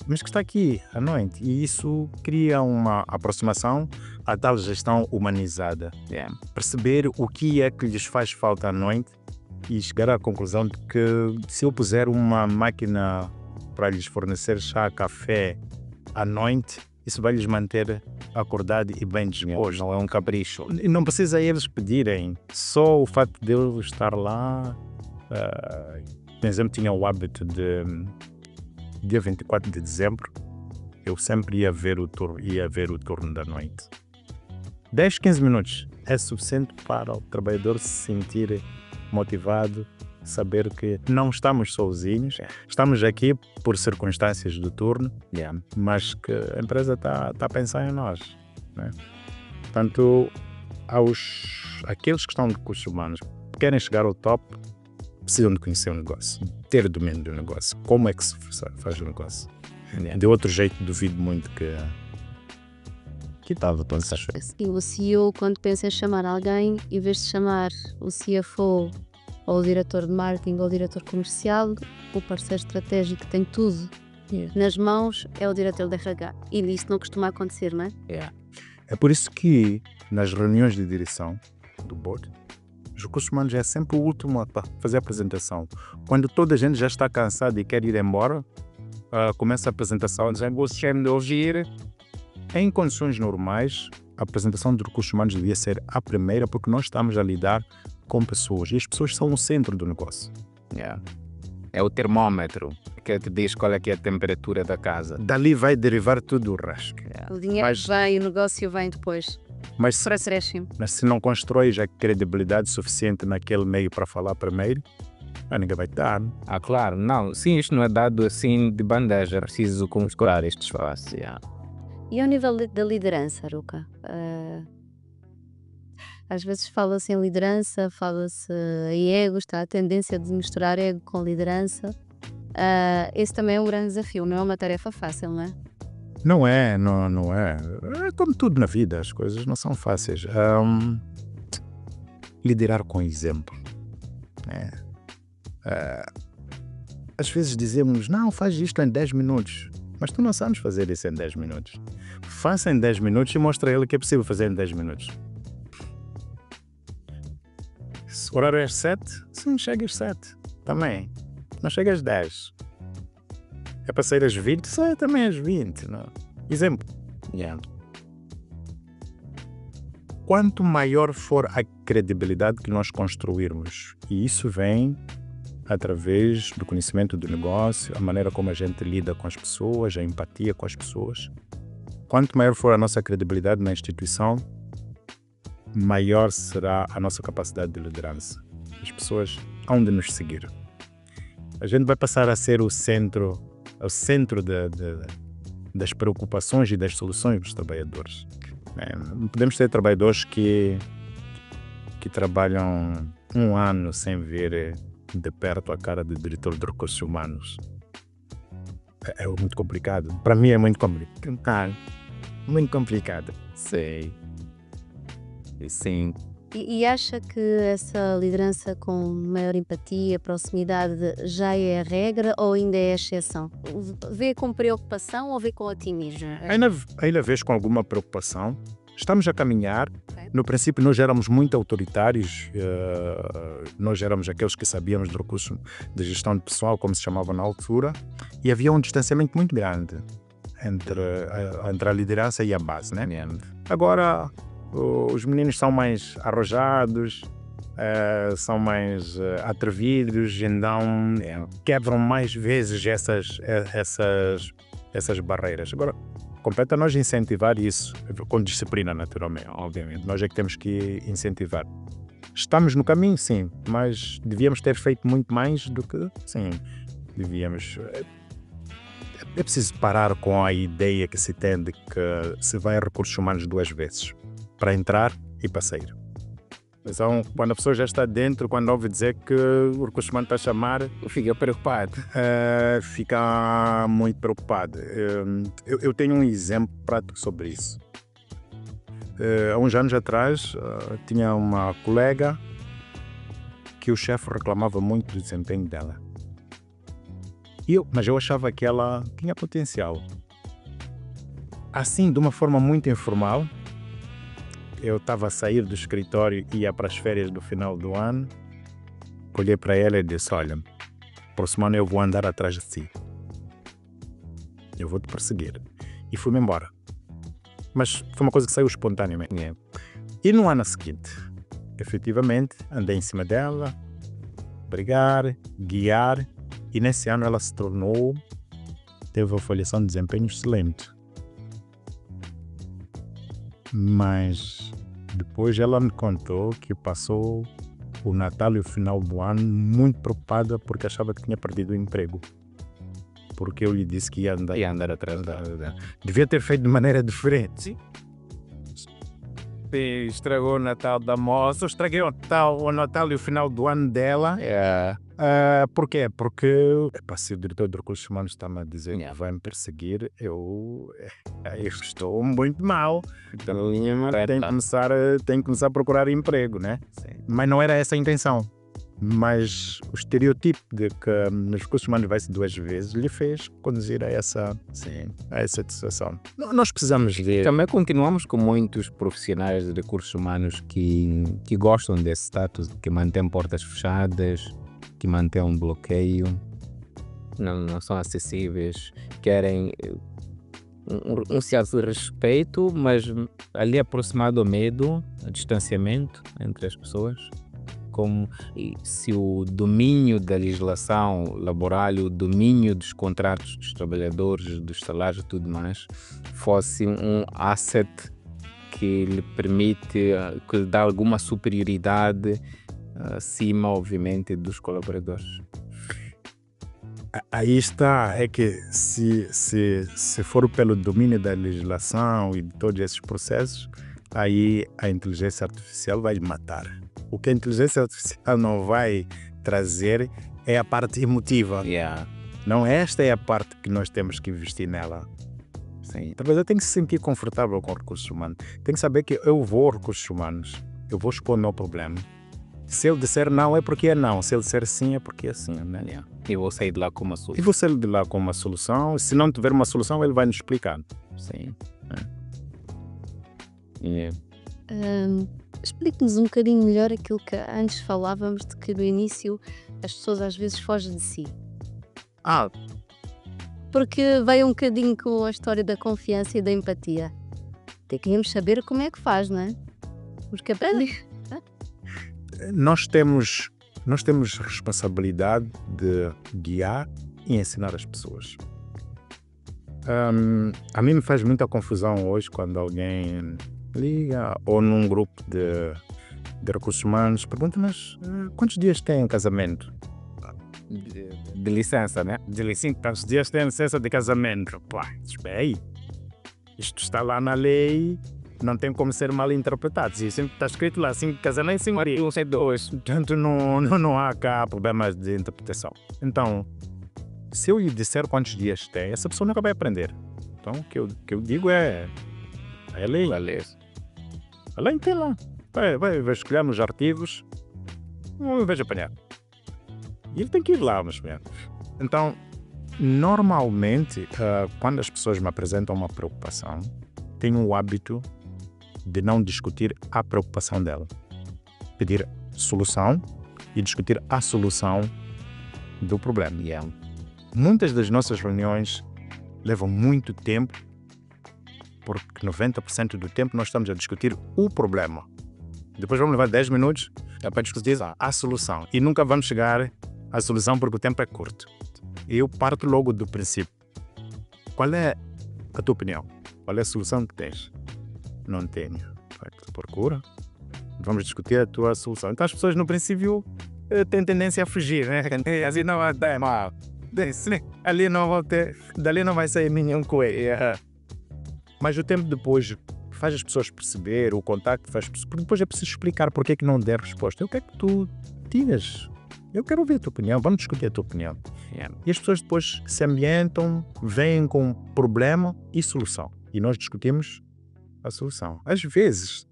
B: mas que está aqui à noite. E isso cria uma aproximação à tal gestão humanizada. Perceber o que é que lhes faz falta à noite e chegar à conclusão de que se eu puser uma máquina para lhes fornecer chá, café à noite, isso vai lhes manter acordado e bem disposto.
C: Não é um capricho.
B: E não precisa eles pedirem, só o facto de eu estar lá. Por exemplo, tinha o hábito de dia 24 de dezembro, eu sempre ia ver o turno da noite. 10, 15 minutos é suficiente para o trabalhador se sentir motivado, saber que não estamos sozinhos, estamos aqui por circunstâncias do turno, mas que a empresa está a pensar em nós, né? Portanto, aqueles que estão de recursos humanos, que querem chegar ao top, precisam de conhecer o negócio, ter domínio do negócio, como é que se faz o negócio. De outro jeito, duvido muito que estava a pensar.
A: E o CEO, quando pensa em chamar alguém, em vez de chamar o CFO ou o diretor de marketing ou o diretor comercial, o parceiro estratégico que tem tudo nas mãos é o diretor de RH. E isso não costuma acontecer, não é?
B: É por isso que nas reuniões de direção do board, os recursos humanos é sempre o último a fazer a apresentação. Quando toda a gente já está cansada e quer ir embora, começa a apresentação dizendo: "Você me ouvir". Em condições normais, a apresentação de recursos humanos devia ser a primeira, porque nós estamos a lidar com pessoas e as pessoas são o centro do negócio.
C: É o termômetro que te diz qual é que é a temperatura da casa.
B: Dali vai derivar tudo o resto.
A: O dinheiro vem, o negócio vem depois.
B: Mas se não constróis a credibilidade suficiente naquele meio para falar primeiro, ninguém vai dar.
C: Claro, não. Sim, isto não é dado assim de bandeja. É preciso configurar este espaço.
A: E ao nível da liderança, Arouca? Às vezes fala-se em liderança, fala-se em ego, está a tendência de misturar ego com liderança. Esse também é um grande desafio, não é uma tarefa fácil, não é?
B: Não é. É como tudo na vida, as coisas não são fáceis. Liderar com exemplo. Às vezes dizemos: não, faz isto em 10 minutos. Mas tu não sabes fazer isso em 10 minutos. Faça em 10 minutos e mostra a ele que é possível fazer em 10 minutos. Se o horário é às 7, sim, chega às 7. Também. Não chega às 10. É para sair às 20, sai também às 20. Não? Exemplo. Quanto maior for a credibilidade que nós construirmos, e isso vem através do conhecimento do negócio, a maneira como a gente lida com as pessoas, a empatia com as pessoas. Quanto maior for a nossa credibilidade na instituição, maior será a nossa capacidade de liderança. As pessoas hão de nos seguir. A gente vai passar a ser o centro das preocupações e das soluções dos trabalhadores. Não podemos ter trabalhadores que trabalham um ano sem ver de perto a cara do diretor de recursos humanos. É muito complicado. Para mim é muito complicado. Muito complicado.
C: Sei. Sim.
A: E acha que essa liderança com maior empatia, proximidade, já é a regra ou ainda é a exceção? Vê com preocupação ou vê com otimismo?
B: Ainda vejo com alguma preocupação. Estamos a caminhar. No princípio, nós éramos muito autoritários. Nós éramos aqueles que sabíamos do recurso de gestão de pessoal, como se chamava na altura, e havia um distanciamento muito grande entre a liderança e a base, né? Agora, os meninos são mais arrojados, são mais atrevidos, então quebram mais vezes essas barreiras. Agora, compete a nós incentivar isso, com disciplina, naturalmente, obviamente. Nós é que temos que incentivar. Estamos no caminho, sim, mas devíamos ter feito muito mais do que, sim, devíamos. É preciso parar com a ideia que se tem de que se vai a recursos humanos 2 vezes, para entrar e para sair. Então, quando a pessoa já está dentro, quando ouve dizer que o recurso humano está a chamar,
C: Fica preocupado.
B: Fica muito preocupado. Eu tenho um exemplo prático sobre isso. há uns anos atrás, tinha uma colega que o chefe reclamava muito do desempenho dela. Mas eu achava que ela tinha potencial. Assim, de uma forma muito informal, eu estava a sair do escritório e ia para as férias do final do ano. Olhei para ela e disse: olha, próximo ano eu vou andar atrás de ti. Eu vou te perseguir. E fui-me embora. Mas foi uma coisa que saiu espontaneamente. E no ano seguinte, efetivamente, andei em cima dela, brigar, guiar, e nesse ano ela se tornou, teve uma avaliação de desempenho excelente. Mas depois ela me contou que passou o Natal e o final do ano muito preocupada porque achava que tinha perdido o emprego. Porque eu lhe disse que ia andar atrás dela. Devia ter feito de maneira diferente. Sim. Estragou o Natal da moça, estraguei o Natal e o final do ano dela. Por quê? Porque se o diretor de recursos humanos está-me a dizer que vai me perseguir, eu estou muito mal. Então, tenho que começar a procurar emprego, né? Sim. Mas não era essa a intenção. Mas o estereotipo de que nos recursos humanos vai-se 2 vezes lhe fez conduzir a essa situação. Nós precisamos ver.
C: Também continuamos com muitos profissionais de recursos humanos que gostam desse status, que mantêm portas fechadas, que mantêm um bloqueio, não são acessíveis, querem um certo respeito, mas ali aproximado ao medo, ao distanciamento entre as pessoas. Como se o domínio da legislação laboral, o domínio dos contratos dos trabalhadores, dos salários e tudo mais, fosse um asset que lhe permite, que lhe dá alguma superioridade acima, obviamente, dos colaboradores.
B: Aí está, é que se for pelo domínio da legislação e de todos esses processos, aí a inteligência artificial vai matar. O que a inteligência artificial não vai trazer é a parte emotiva. Não, esta é a parte que nós temos que investir nela. Sim. Talvez eu tenho que se sentir confortável com recursos humanos. Tenho que saber que eu vou a recursos humanos, eu vou expor o meu problema. Se ele disser não, é porque é não. Se ele disser sim, é porque é sim. Né?
C: E vou sair de lá com uma solução.
B: E vou sair de lá com uma solução. Se não tiver uma solução, ele vai nos explicar.
C: Sim.
A: Explique-nos um bocadinho melhor aquilo que antes falávamos de que no início as pessoas às vezes fogem de si. Porque veio um bocadinho com a história da confiança e da empatia. Até queríamos saber como é que faz, não é? Porque
B: nós temos responsabilidade de guiar e ensinar as pessoas. A mim me faz muita confusão hoje quando alguém liga ou num grupo de recursos humanos pergunta: mas quantos dias tem casamento?
C: De licença, né?
B: De licença, quantos dias tem licença de casamento? Espera aí, isto está lá na lei, não tem como ser mal interpretado. Se está escrito lá 5 casamentos, 5 maridos, 1 sem 2. Portanto, não há cá problemas de interpretação. Então, se eu lhe disser quantos dias tem, essa pessoa nunca vai aprender. Então, o que eu digo é a lei. A lei tem lá. Vai escolher nos artigos, não vejo apanhar. E ele tem que ir lá, mas mesmo. Então, normalmente, quando as pessoas me apresentam uma preocupação, tenho o hábito de não discutir a preocupação dela. Pedir solução e discutir a solução do problema. Muitas das nossas reuniões levam muito tempo, porque 90% do tempo nós estamos a discutir o problema. Depois vamos levar 10 minutos para discutir a solução. E nunca vamos chegar à solução porque o tempo é curto. Eu parto logo do princípio. Qual é a tua opinião? Qual é a solução que tens? Não tenho. Procura. Vamos discutir a tua solução. Então as pessoas no princípio têm tendência a fugir, né? Assim não vai dar mal. Ali não vou ter, dali não vai sair nenhum coelho. Mas o tempo depois faz as pessoas perceber, o contacto faz perceber, porque depois é preciso explicar porque é que não der resposta. Eu quero que tu digas. Eu quero ouvir a tua opinião, vamos discutir a tua opinião. E as pessoas depois se ambientam, vêm com problema e solução. E nós discutimos a solução. Às vezes,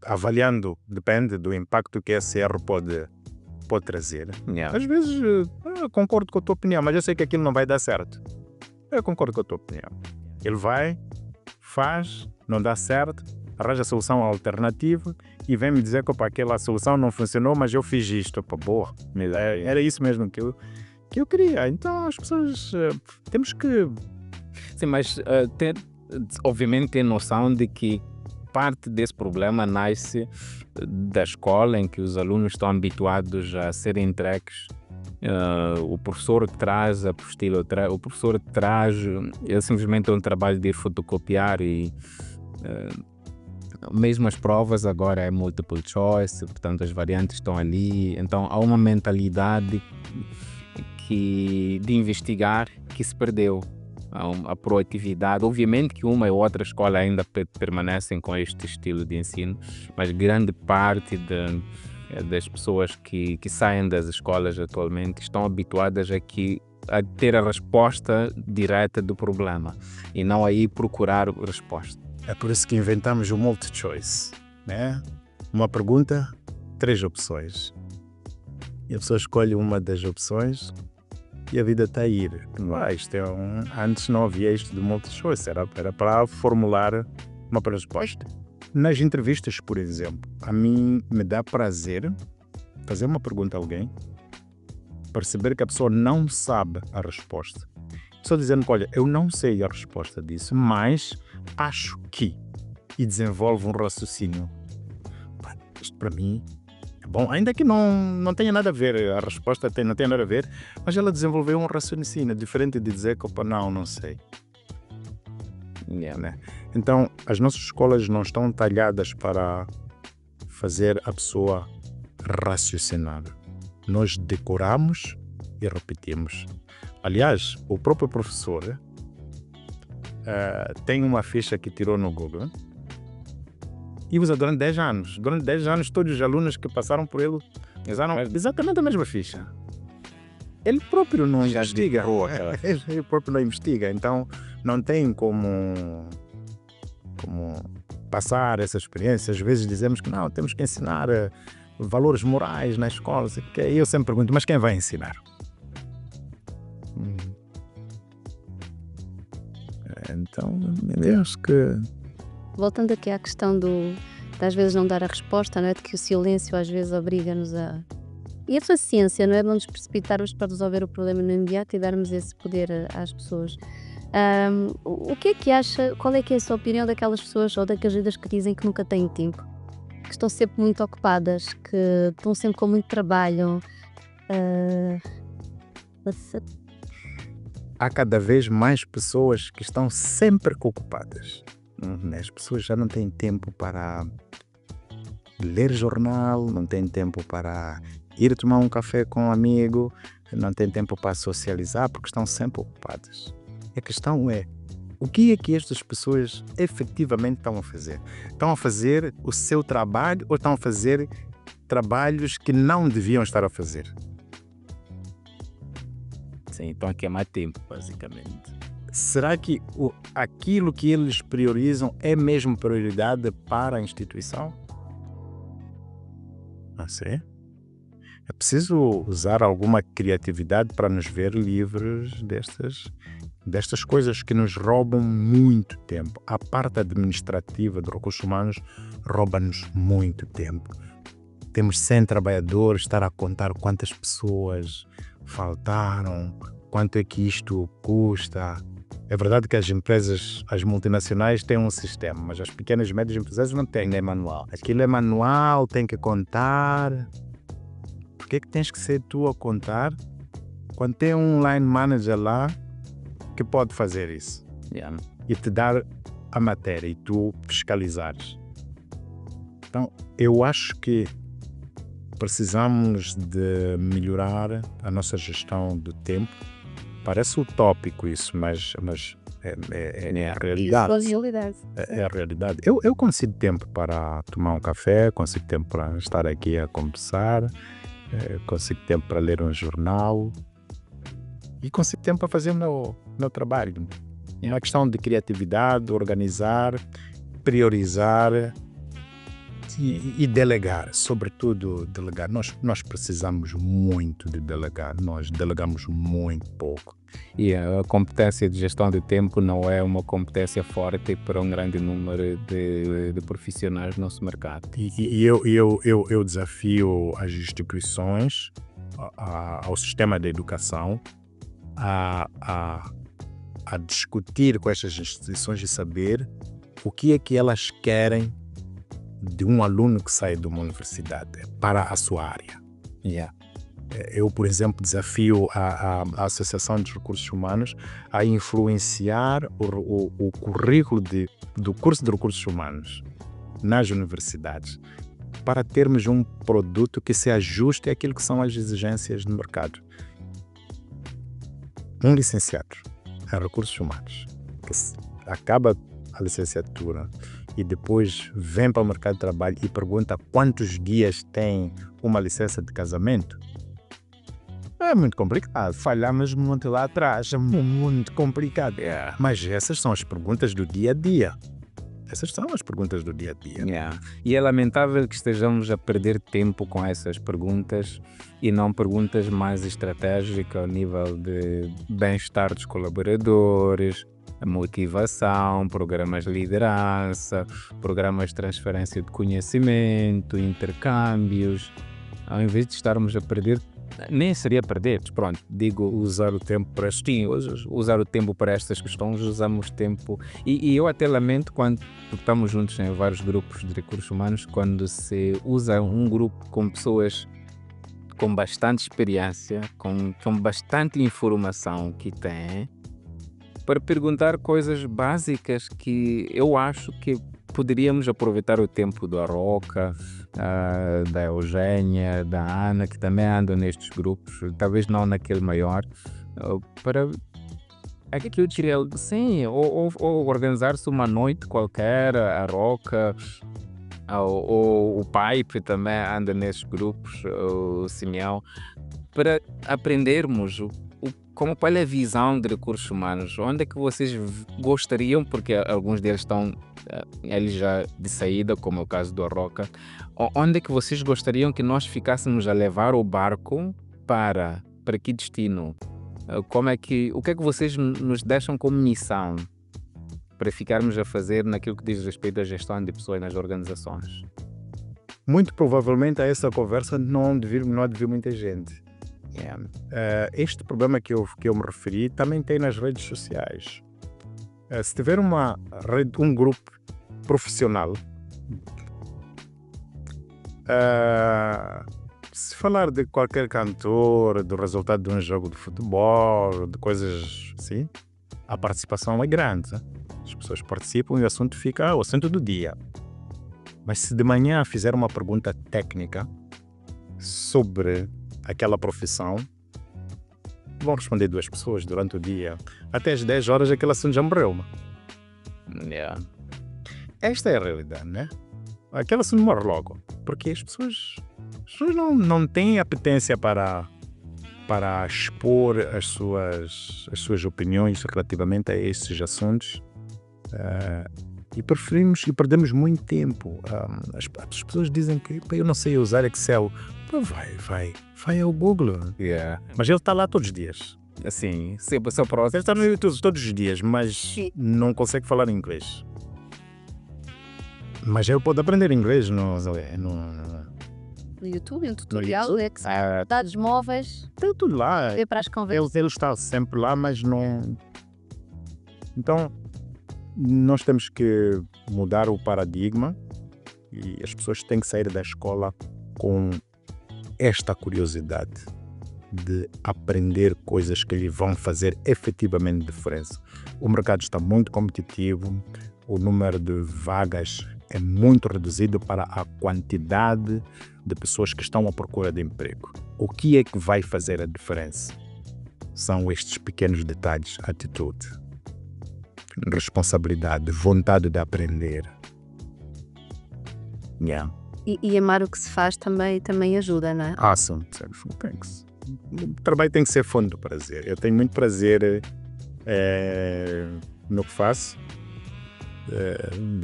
B: avaliando, depende do impacto que esse erro pode trazer.
C: Yeah.
B: Às vezes, eu concordo com a tua opinião, mas eu sei que aquilo não vai dar certo. Eu concordo com a tua opinião. Ele vai, faz, não dá certo, arranja a solução alternativa e vem me dizer que opa, aquela solução não funcionou, mas eu fiz isto. Opa, boa, era isso mesmo que eu queria. Então as pessoas temos que...
C: Sim, mas obviamente ter noção de que parte desse problema nasce da escola, em que os alunos estão habituados a serem entregues. O professor que traz a apostila, o professor que traz é simplesmente um trabalho de ir fotocopiar e mesmo as provas agora é multiple choice, portanto as variantes estão ali, então há uma mentalidade de investigar que se perdeu. A proatividade, obviamente que uma e outra escola ainda permanecem com este estilo de ensino, mas grande parte das pessoas que saem das escolas atualmente estão habituadas a ter a resposta direta do problema e não a ir procurar a resposta.
B: É por isso que inventamos o multi-choice, né? Uma pergunta, 3 opções. E a pessoa escolhe uma das opções e a vida está a ir. Isto antes não havia isto de multi-choice, era para formular uma resposta. Nas entrevistas, por exemplo, a mim me dá prazer fazer uma pergunta a alguém, perceber que a pessoa não sabe a resposta. Só dizendo, olha, eu não sei a resposta disso, mas acho que... E desenvolve um raciocínio. Isto para mim é bom, ainda que não tenha nada a ver, a resposta não tem nada a ver, mas ela desenvolveu um raciocínio diferente de dizer que, opa, não sei. Né? Então, as nossas escolas não estão talhadas para fazer a pessoa raciocinar. Nós decoramos e repetimos. Aliás, o próprio professor tem uma ficha que tirou no Google e usa durante 10 anos. Durante 10 anos, todos os alunos que passaram por ele usaram exatamente a mesma ficha. Ele próprio não investiga. Ele próprio não investiga, então não tem como passar essa experiência. Às vezes dizemos que não, temos que ensinar valores morais na escola. E eu sempre pergunto, mas quem vai ensinar? Então, eu acho que...
A: Voltando aqui à questão de às vezes não dar a resposta, não é? De que o silêncio às vezes obriga-nos a... E a paciência, não é? De não nos precipitarmos para resolver o problema no imediato e darmos esse poder às pessoas. O que é que acha, qual é que é a sua opinião daquelas pessoas ou daquelas vidas que dizem que nunca têm tempo? Que estão sempre muito ocupadas, que estão sempre com muito trabalho.
B: Há cada vez mais pessoas que estão sempre ocupadas. As pessoas já não têm tempo para ler jornal, não têm tempo para ir tomar um café com um amigo, não têm tempo para socializar porque estão sempre ocupadas. A questão é, o que é que estas pessoas efetivamente estão a fazer? Estão a fazer o seu trabalho ou estão a fazer trabalhos que não deviam estar a fazer?
C: Sim, estão a queimar tempo, basicamente.
B: Será que aquilo que eles priorizam é mesmo prioridade para a instituição? Sim. É preciso usar alguma criatividade para nos ver livres destas coisas que nos roubam muito tempo. A parte administrativa de recursos humanos rouba-nos muito tempo. Temos 100 trabalhadores, estar a contar quantas pessoas faltaram, quanto é que isto custa. É verdade que as empresas, as multinacionais têm um sistema, mas as pequenas e médias empresas não têm. É manual. Aquilo é manual, tem que contar. Por que tens que ser tu a contar quando tem um line manager lá que pode fazer isso?
C: Yeah.
B: E te dar a matéria e tu fiscalizares. Então, eu acho que precisamos de melhorar a nossa gestão do tempo. Parece utópico isso, mas é a realidade. É a realidade. Eu consigo tempo para tomar um café, consigo tempo para estar aqui a conversar, consigo tempo para ler um jornal e consigo tempo para fazer o meu trabalho. É uma questão de criatividade, organizar, priorizar e delegar, sobretudo delegar. Nós precisamos muito de delegar, nós delegamos muito pouco.
C: E a competência de gestão de tempo não é uma competência forte para um grande número de profissionais no nosso mercado.
B: E eu desafio as instituições, ao sistema da educação, a discutir com estas instituições e saber o que é que elas querem de um aluno que sai de uma universidade para a sua área. Eu, por exemplo, desafio a Associação de Recursos Humanos a influenciar o currículo do curso de Recursos Humanos nas universidades para termos um produto que se ajuste àquilo que são as exigências do mercado. Um licenciado em Recursos Humanos que acaba a licenciatura e depois vem para o mercado de trabalho e pergunta quantos dias tem uma licença de casamento, é muito complicado. Falhamos muito lá atrás, é muito complicado. Mas essas são as perguntas do dia a dia. Essas são as perguntas do dia a dia.
C: E é lamentável que estejamos a perder tempo com essas perguntas e não perguntas mais estratégicas ao nível de bem-estar dos colaboradores, motivação, programas de liderança, programas de transferência de conhecimento, intercâmbios. Ao invés de estarmos a perder, nem seria perder, pronto, digo
B: usar o tempo para
C: usar o tempo para estas questões, usamos tempo e eu até lamento quando estamos juntos em vários grupos de recursos humanos, quando se usa um grupo com pessoas com bastante experiência, com bastante informação que têm, para perguntar coisas básicas que eu acho que poderíamos aproveitar o tempo da Roca, da Eugênia, da Ana, que também andam nestes grupos, talvez não naquele maior, para aquilo que diria, sim, ou organizar-se uma noite qualquer, a Roca, ou o Pipe também anda nesses grupos, o Simeão, para aprendermos qual é a visão de recursos humanos, onde é que vocês gostariam, porque alguns deles estão eles já de saída, como é o caso do Roca, onde é que vocês gostariam que nós ficássemos a levar o barco para que destino? O que é que vocês nos deixam como missão para ficarmos a fazer naquilo que diz respeito à gestão de pessoas nas organizações?
B: Muito provavelmente a essa conversa não há de vir muita gente. Este problema que eu me referi também tem nas redes sociais. Se tiver um grupo profissional, se falar de qualquer cantor, do resultado de um jogo de futebol, de coisas assim, a participação é grande. As pessoas participam e o assunto fica o assunto do dia. Mas se de manhã fizer uma pergunta técnica sobre aquela profissão, vão responder 2 pessoas durante o dia. Até às 10 horas aquele assunto já morreu. Esta é a realidade, né? Aquele assunto morre logo. Porque as pessoas não têm apetência para expor as suas opiniões relativamente a esses assuntos. E preferimos e perdemos muito tempo. As pessoas dizem que eu não sei usar Excel. Vai ao Google. Mas ele está lá todos os dias.
C: Assim, seu próximo.
B: Ele está no YouTube todos os dias, mas não consegue falar inglês. Mas ele pode aprender inglês no
A: YouTube, no tutorial, dados móveis.
B: Tem tudo lá.
A: É para as conversas.
B: Ele está sempre lá, mas não. Então, nós temos que mudar o paradigma e as pessoas têm que sair da escola com esta curiosidade de aprender coisas que lhe vão fazer efetivamente diferença. O mercado está muito competitivo, o número de vagas é muito reduzido para a quantidade de pessoas que estão à procura de emprego. O que é que vai fazer a diferença? São estes pequenos detalhes: atitude, responsabilidade, vontade de aprender.
A: E amar o que se faz também ajuda, não é?
B: Sim. O trabalho tem que ser fonte do prazer. Eu tenho muito prazer no que faço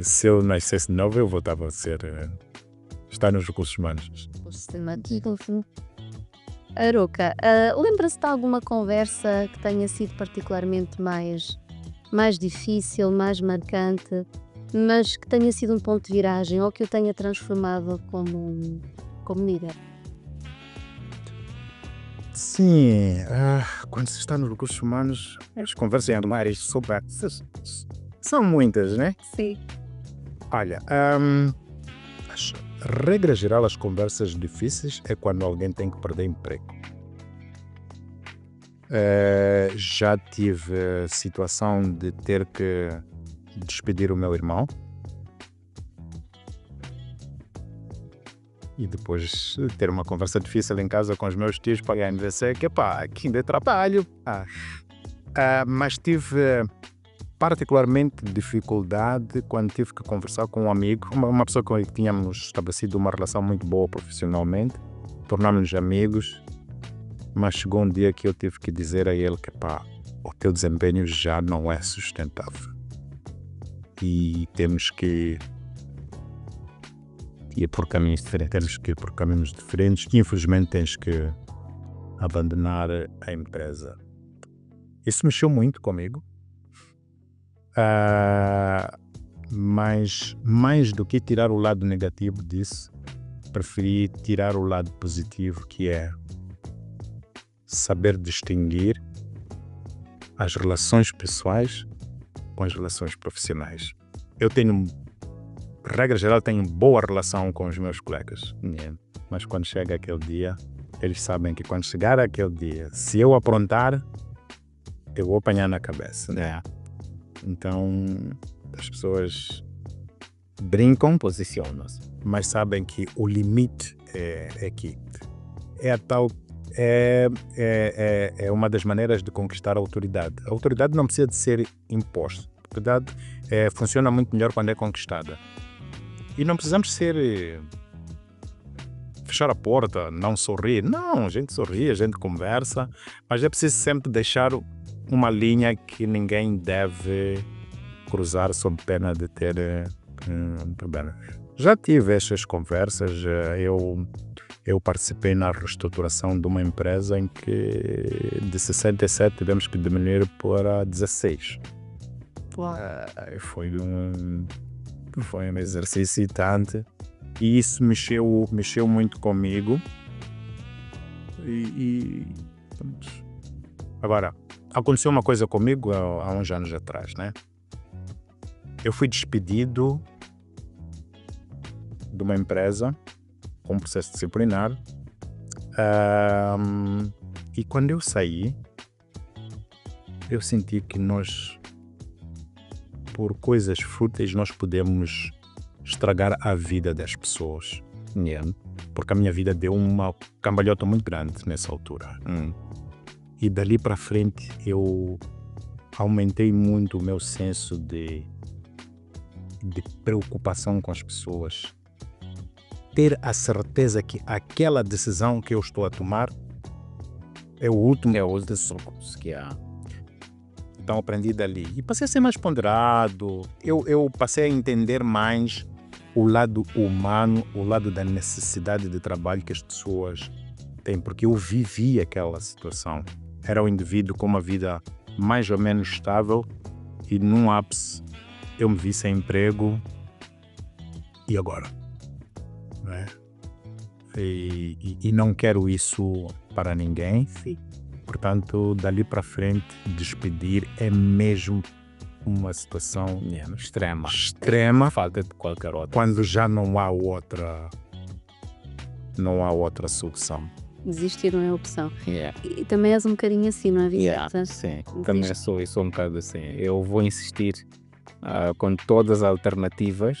B: Se eu nascesse de novo, eu voltava a estar nos recursos humanos.
A: Aroca, lembra-se de alguma conversa que tenha sido particularmente mais difícil, mais marcante, mas que tenha sido um ponto de viragem ou que o tenha transformado como líder?
B: Sim, quando se está nos recursos humanos, as conversas em áreas sobre são muitas, né?
A: Sim.
B: Olha, regra geral, as conversas difíceis é quando alguém tem que perder emprego. Já tive a situação de ter que despedir o meu irmão e depois ter uma conversa difícil em casa com os meus tios para me dizer que aqui ainda é trabalho. Mas tive particularmente dificuldade quando tive que conversar com um amigo, uma pessoa com quem tínhamos estabelecido uma relação muito boa profissionalmente, tornámos-nos amigos, mas chegou um dia que eu tive que dizer a ele que o teu desempenho já não é sustentável e temos que ir por caminhos diferentes, e infelizmente tens que abandonar a empresa. Isso mexeu muito comigo. Mas mais do que tirar o lado negativo disso, preferi tirar o lado positivo, que é saber distinguir as relações pessoais com as relações profissionais. Eu regra geral, tenho boa relação com os meus colegas, mas quando chega aquele dia, eles sabem que quando chegar aquele dia, se eu aprontar, eu vou apanhar na cabeça. Então, as pessoas brincam, posicionam-se, mas sabem que o limite é aqui. É uma das maneiras de conquistar a autoridade. A autoridade não precisa de ser imposta. A autoridade funciona muito melhor quando é conquistada. E não precisamos fechar a porta, não sorrir. Não, a gente sorri, a gente conversa, mas é preciso sempre deixar uma linha que ninguém deve cruzar sob pena de ter problema. Já tive essas conversas. Eu participei na reestruturação de uma empresa em que de 67 tivemos que diminuir para 16. Foi um exercício excitante e isso mexeu muito comigo. Agora, aconteceu uma coisa comigo há uns anos atrás, né? Eu fui despedido de uma empresa com um processo disciplinar, e quando eu saí, eu senti que nós, por coisas fúteis, nós podemos estragar a vida das pessoas. Porque a minha vida deu uma cambalhota muito grande nessa altura. E dali para frente eu aumentei muito o meu senso de preocupação com as pessoas. Ter a certeza que aquela decisão que eu estou a tomar é o último dos socos que há. Então aprendi dali. E passei a ser mais ponderado. Eu passei a entender mais o lado humano, o lado da necessidade de trabalho que as pessoas têm. Porque eu vivi aquela situação. Era um indivíduo com uma vida mais ou menos estável e num ápice eu me vi sem emprego. E agora? Não é? E não quero isso para ninguém. Portanto, dali para frente, despedir é mesmo uma situação extrema,
C: falta de qualquer outra.
B: Quando já não há outra solução.
A: Desistir não é opção. E também és um bocadinho assim, não é, Vicente?
C: Sim, também sou um bocado assim. Eu vou insistir com todas as alternativas,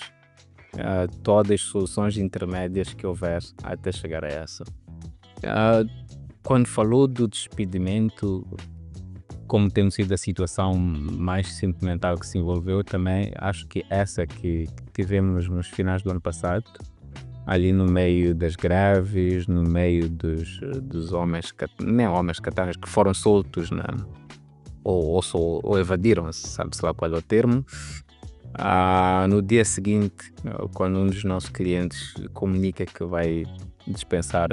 C: todas as soluções intermédias que houver até chegar a essa. Quando falou do despedimento, como tem sido a situação mais sentimental que se envolveu, também acho que essa que tivemos nos finais do ano passado, ali no meio das greves, no meio dos homens catangas que foram soltos, ou evadiram-se, sabe-se lá qual é o termo, No dia seguinte, quando um dos nossos clientes comunica que vai dispensar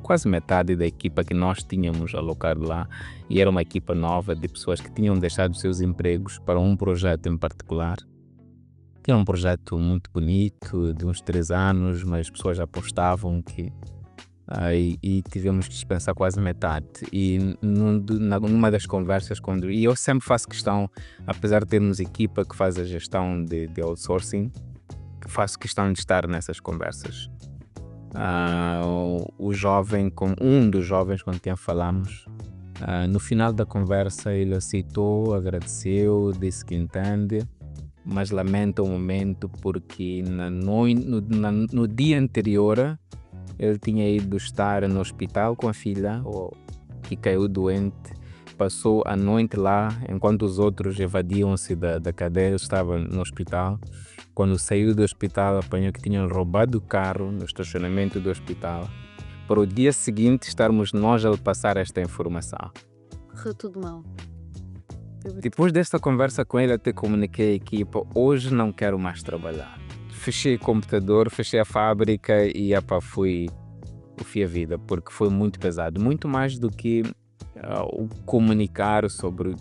C: quase metade da equipa que nós tínhamos alocado lá, e era uma equipa nova de pessoas que tinham deixado seus empregos para um projeto em particular, que era um projeto muito bonito, de uns 3 anos, mas as pessoas apostavam que e tivemos que dispensar quase metade. E numa das conversas, e eu sempre faço questão, apesar de termos equipa que faz a gestão de outsourcing, que faço questão de estar nessas conversas. Um dos jovens com quem falamos, no final da conversa ele aceitou, agradeceu, disse que entende, mas lamenta o momento porque no dia anterior ele tinha ido estar no hospital com a filha, que caiu doente, passou a noite lá, enquanto os outros evadiam-se da cadeia, estava no hospital. Quando saiu do hospital, apanhou que tinham roubado o carro no estacionamento do hospital. Para o dia seguinte, estarmos nós a passar esta informação.
A: Correu tudo mal.
C: Depois desta conversa com ele, até comuniquei à equipa, hoje não quero mais trabalhar. Fechei o computador, fechei a fábrica e fui a vida, porque foi muito pesado. Muito mais do que o comunicar sobre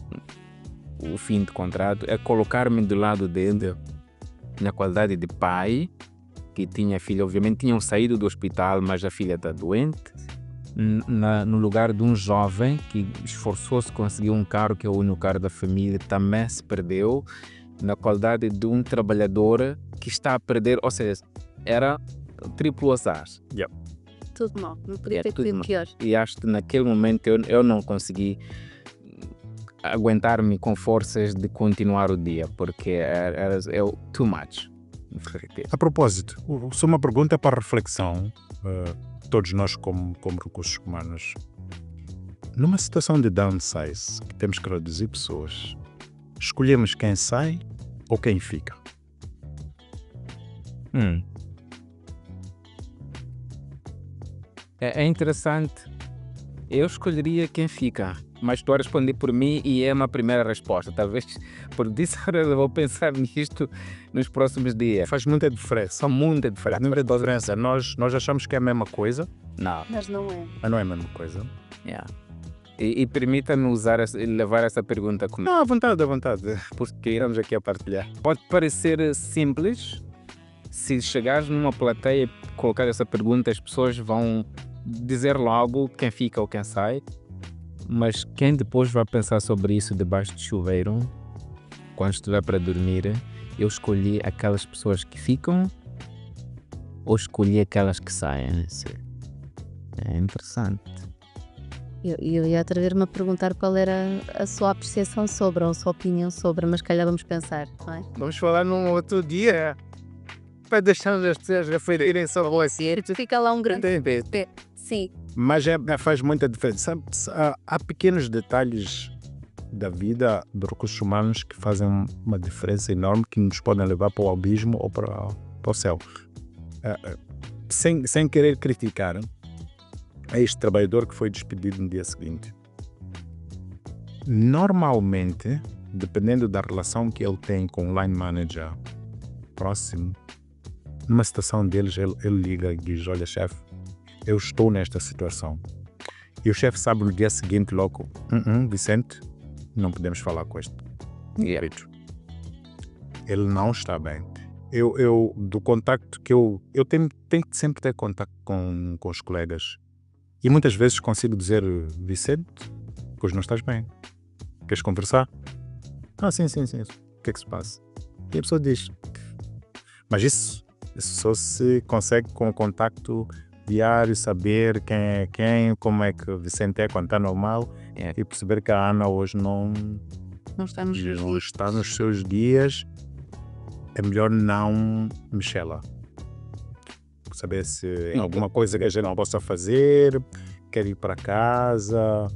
C: o fim de contrato, é colocar-me do lado dele, na qualidade de pai, que tinha filha, obviamente tinham saído do hospital, mas a filha está doente, no lugar de um jovem que esforçou-se, conseguiu um carro, que é o único carro da família, também se perdeu, na qualidade de um trabalhador que está a perder, ou seja, era triplo azar.
A: Tudo mal, não podia ter sido pior.
C: E acho que naquele momento eu não consegui aguentar-me com forças de continuar o dia, porque era too much.
B: A propósito, só uma pergunta para reflexão, todos nós como recursos humanos. Numa situação de downsize, que temos que reduzir pessoas, escolhemos quem sai ou quem fica?
C: É interessante. Eu escolheria quem fica, mas estou a responder por mim e é uma primeira resposta. Talvez por isso eu vou pensar nisto nos próximos dias.
B: Faz muita diferença.
C: Faz muita diferença.
B: Muita diferença. Nós achamos que é a mesma coisa.
C: Não.
A: Mas não é.
B: Mas não é a mesma coisa.
C: E permita-me levar essa pergunta comigo.
B: Não, à vontade.
C: Porque estamos aqui a partilhar. Pode parecer simples. Se chegares numa plateia e colocar essa pergunta, as pessoas vão dizer logo quem fica ou quem sai. Mas quem depois vai pensar sobre isso debaixo de chuveiro, quando estiver para dormir, eu escolhi aquelas pessoas que ficam ou escolhi aquelas que saem. É interessante.
A: Eu ia atrever-me a perguntar qual era a sua apreciação sobre, ou a sua opinião sobre, mas calhar vamos pensar, não é?
C: Vamos falar num outro dia. Para deixar as pessoas referirem sobre o assunto.
A: Fica lá um grande sim.
B: Mas faz muita diferença. Há pequenos detalhes da vida dos recursos humanos que fazem uma diferença enorme, que nos podem levar para o abismo ou para o céu. Sem querer criticar este trabalhador que foi despedido no dia seguinte. Normalmente, dependendo da relação que ele tem com o line manager próximo, numa situação deles, ele liga e diz: olha, chefe, eu estou nesta situação. E o chefe sabe no dia seguinte logo: Vicente, não podemos falar com este indivíduo. Ele não está bem. Eu do contacto que eu tenho que sempre ter contacto com os colegas. E muitas vezes consigo dizer: Vicente, hoje não estás bem. Queres conversar? Sim. O que é que se passa? E a pessoa diz. Mas isso só se consegue com o contacto diário, saber quem é quem, como é que o Vicente é quando está normal, e perceber que a Ana hoje não
A: está nos
B: seus dias. É melhor não mexê-la. Saber se tem alguma coisa que a gente não possa fazer, quer ir para casa.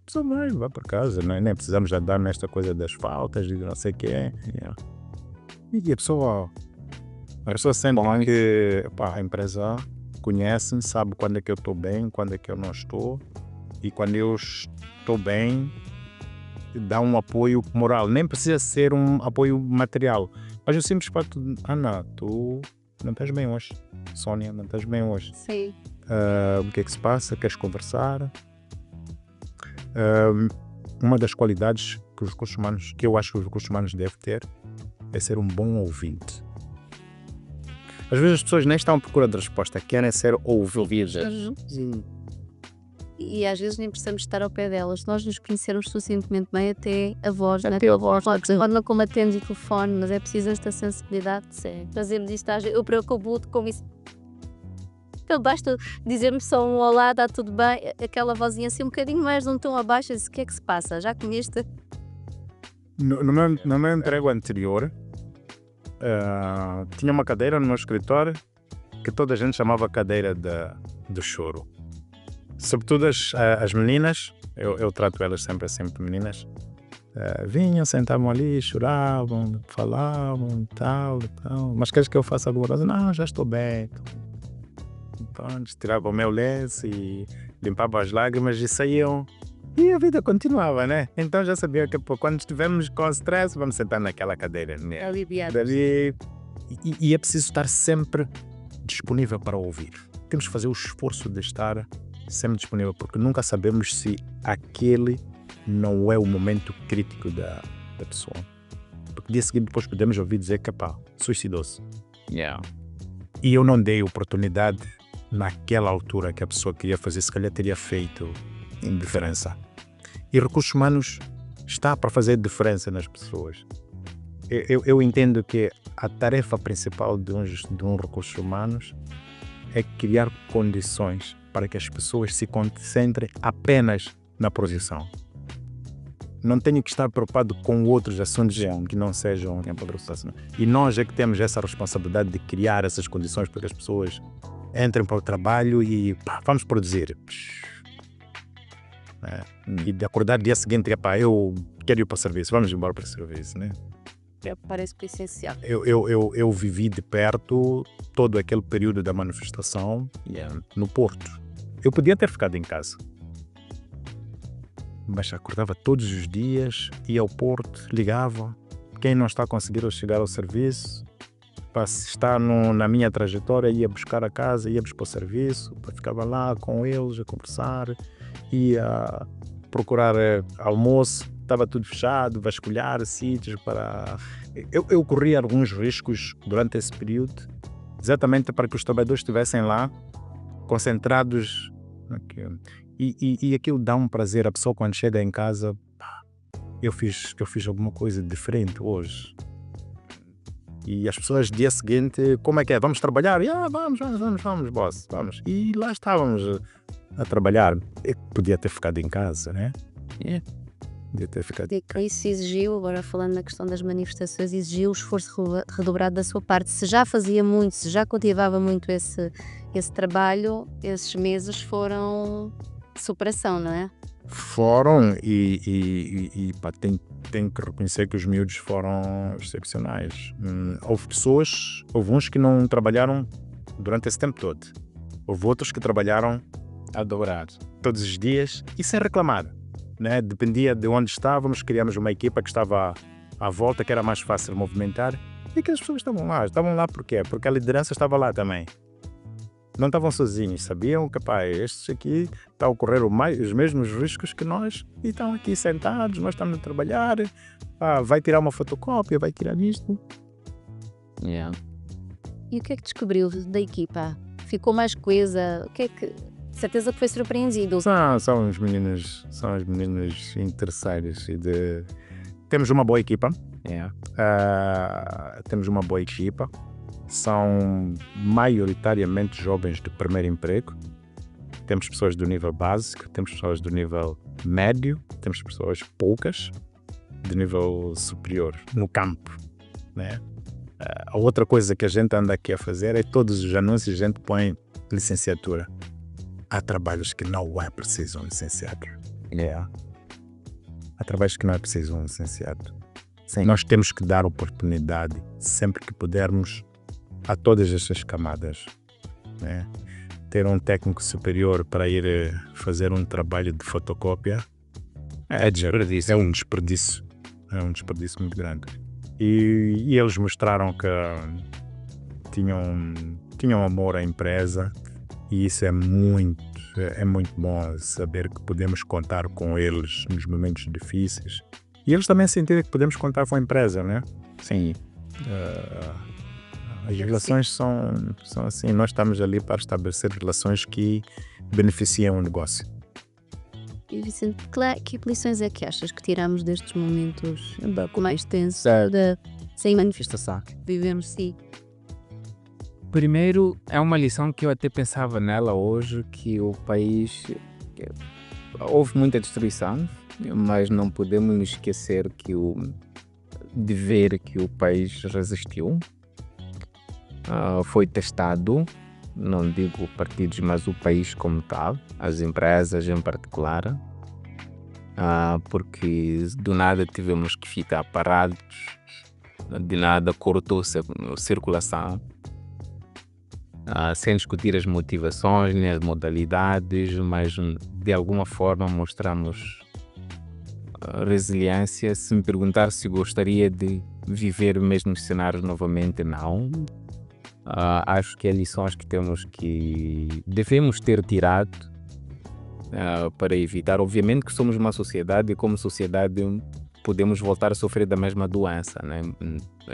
B: Só vai para casa, não é? Nem precisamos andar nesta coisa das faltas e não sei o que é. E a pessoa sente que a empresa conhece-me, sabe quando é que eu estou bem, quando é que eu não estou, e quando eu estou bem, dá um apoio moral. Nem precisa ser um apoio material, Mas o simples fato de, Ana, tu não estás bem hoje. Sónia, não estás bem hoje.
A: Sim.
B: O que é que se passa? Queres conversar? Uma das qualidades que os recursos humanos, que eu acho que os recursos humanos devem ter, é ser um bom ouvinte. Às vezes as pessoas nem estão à procura de resposta, querem ser ouvidas.
A: E às vezes nem precisamos estar ao pé delas. Nós nos conhecermos suficientemente bem, até a voz, né?
C: Até a voz.
A: A forma como atendes o telefone, mas é preciso esta sensibilidade de fazermos isto. Eu preocupo-me com isso. Então basta dizer-me só um olá, está tudo bem, aquela vozinha assim um bocadinho mais de um tom abaixo, o que é que se passa? Já comeste?
B: No meu emprego anterior, tinha uma cadeira no meu escritório que toda a gente chamava cadeira do choro. Sobretudo as meninas, eu trato elas sempre assim, meninas, vinham, sentavam ali, choravam, falavam, tal. Mas queres que eu faça alguma coisa? Não, já estou bem. Então, tirava o meu lenço e limpava as lágrimas e saíam. E a vida continuava, né? Então já sabia que quando estivermos com stress, vamos sentar naquela cadeira. Né?
A: Aliviado.
B: E é preciso estar sempre disponível para ouvir. Temos que fazer o esforço de estar sempre disponível, porque nunca sabemos se aquele não é o momento crítico da pessoa. Porque dia seguinte depois podemos ouvir dizer que suicidou-se.
C: Yeah.
B: E eu não dei oportunidade naquela altura que a pessoa queria fazer, se calhar teria feito indiferença. E recursos humanos está para fazer diferença nas pessoas. Eu entendo que a tarefa principal de um recursos humanos é criar condições para que as pessoas se concentrem apenas na produção. Não tenho que estar preocupado com outros assuntos que não sejam a produção. E nós é que temos essa responsabilidade de criar essas condições para que as pessoas entrem para o trabalho e vamos produzir. E de acordar no dia seguinte, eu quero ir para o serviço, vamos embora para o serviço. Né?
A: Parece que é essencial.
B: Eu vivi de perto todo aquele período da manifestação no Porto. Eu podia ter ficado em casa, mas acordava todos os dias, ia ao Porto, ligava. Quem não está conseguindo chegar ao serviço, para estar na minha trajetória, ia buscar a casa, íamos para o serviço, ficava lá com eles a conversar, ia procurar almoço, estava tudo fechado, vasculhar sítios para... Eu corri alguns riscos durante esse período, exatamente para que os trabalhadores estivessem lá, concentrados. E aquilo dá um prazer, a pessoa quando chega em casa, eu fiz alguma coisa diferente hoje. E as pessoas no dia seguinte, como é que é? Vamos trabalhar? Vamos, boss, vamos. E lá estávamos a trabalhar. Eu podia ter ficado em casa, né? Podia ter ficado em casa.
A: Isso exigiu, agora falando na questão das manifestações, exigiu o esforço redobrado da sua parte. Se já fazia muito, se já cultivava muito esse trabalho, esses meses foram de superação, não é?
B: Foram e tenho que reconhecer que os miúdos foram excepcionais. Houve uns que não trabalharam durante esse tempo todo. Houve outros que trabalharam
C: A dobrar.
B: todos os dias e sem reclamar. Né? Dependia de onde estávamos, criámos uma equipa que estava à volta, que era mais fácil movimentar. E que as pessoas estavam lá. Estavam lá por quê? Porque a liderança estava lá também. Não estavam sozinhos, sabiam que estes aqui estão a ocorrer os mesmos riscos que nós e estão aqui sentados, nós estamos a trabalhar, vai tirar uma fotocópia, vai tirar isto.
C: Yeah.
A: E o que é que descobriu da equipa? Ficou mais coesa? O que é que... certeza que foi surpreendido.
B: São as meninas interesseiras temos uma boa equipa.
C: Yeah.
B: Temos uma boa equipa. São maioritariamente jovens de primeiro emprego. Temos pessoas do nível básico, temos pessoas do nível médio, temos pessoas poucas de nível superior no campo, né? A outra coisa que a gente anda aqui a fazer é todos os anúncios a gente põe licenciatura. Há trabalhos que não é preciso um licenciado. Há trabalhos que não é preciso um licenciado. Sim. Nós temos que dar oportunidade sempre que pudermos a todas estas camadas, né? Ter um técnico superior para ir fazer um trabalho de fotocópia é um desperdício muito grande. e eles mostraram que tinham amor à empresa, e isso é muito bom saber que podemos contar com eles nos momentos difíceis. E eles também sentirem que podemos contar com a empresa, né?
C: Sim.
B: As relações são assim, nós estamos ali para estabelecer relações que beneficiam o negócio.
A: E Vicente, que lições é que achas que tiramos destes momentos mais tensos, sem manifestação que vivemos? Sim.
C: Primeiro, é uma lição que eu até pensava nela hoje, que o país... Houve muita destruição, mas não podemos nos esquecer de ver que o país resistiu. Foi testado, não digo partidos, mas o país como tal, as empresas em particular, porque do nada tivemos que ficar parados, de nada cortou-se a circulação, sem discutir as motivações nem as modalidades, mas de alguma forma mostramos resiliência. Se me perguntar se gostaria de viver os mesmos cenários novamente, não. Acho que é lições que devemos ter tirado para evitar. Obviamente que somos uma sociedade e como sociedade podemos voltar a sofrer da mesma doença, né?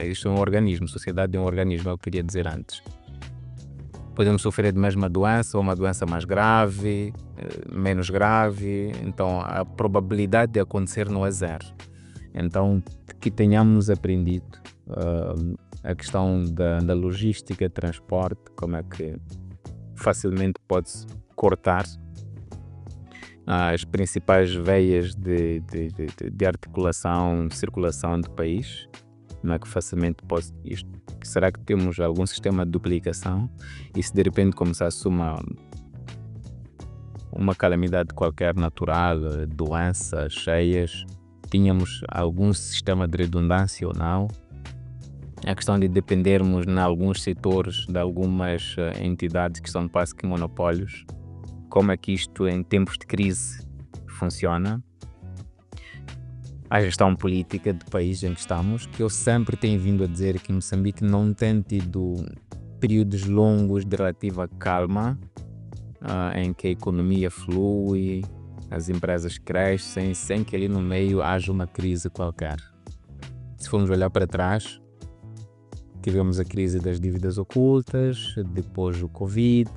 C: Isto é um organismo, sociedade é um organismo, é o que eu queria dizer antes. Podemos sofrer da mesma doença ou uma doença mais grave, menos grave, então a probabilidade de acontecer não é zero. Então que tenhamos aprendido a questão da logística, transporte, como é que facilmente pode-se cortar as principais veias de articulação, de circulação do país, como é que facilmente pode isto. Será que temos algum sistema de duplicação e se de repente começasse uma calamidade qualquer natural, doenças, cheias, tínhamos algum sistema de redundância ou não? A questão de dependermos em alguns setores de algumas entidades que são quase que monopólios, como é que isto em tempos de crise funciona? A gestão política do país em que estamos, que eu sempre tenho vindo a dizer que Moçambique não tem tido períodos longos de relativa calma, em que a economia flui, as empresas crescem, sem que ali no meio haja uma crise qualquer. Se formos olhar para trás, tivemos a crise das dívidas ocultas, depois o Covid,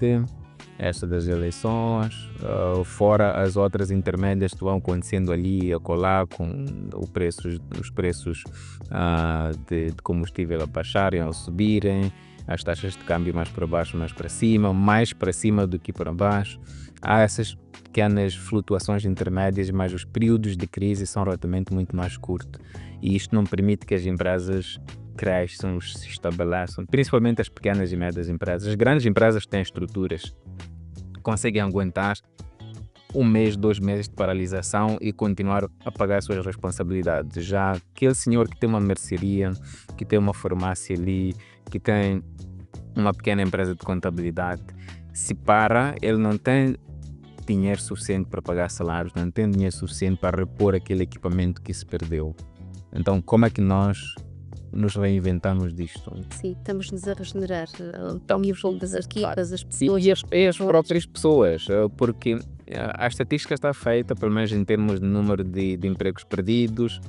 C: esta das eleições, fora as outras intermédias que vão acontecendo ali e acolá, com os preços de combustível a baixarem ou subirem, as taxas de câmbio mais para baixo, mais para cima do que para baixo. Há essas pequenas flutuações intermédias, mas os períodos de crise são relativamente muito mais curtos e isto não permite que as empresas cresçam, se estabeleçam, principalmente as pequenas e médias empresas. As grandes empresas têm estruturas, conseguem aguentar 1 mês, 2 meses de paralisação e continuar a pagar as suas responsabilidades. Já aquele senhor que tem uma mercearia, que tem uma farmácia ali, que tem uma pequena empresa de contabilidade, se para, ele não tem dinheiro suficiente para pagar salários, não tem dinheiro suficiente para repor aquele equipamento que se perdeu. Então, como é que nós nos reinventamos disto?
A: Sim, estamos-nos a regenerar ao nível das equipas, as pessoas.
C: E as próprias pessoas, porque a estatística está feita, pelo menos em termos de número de empregos perdidos.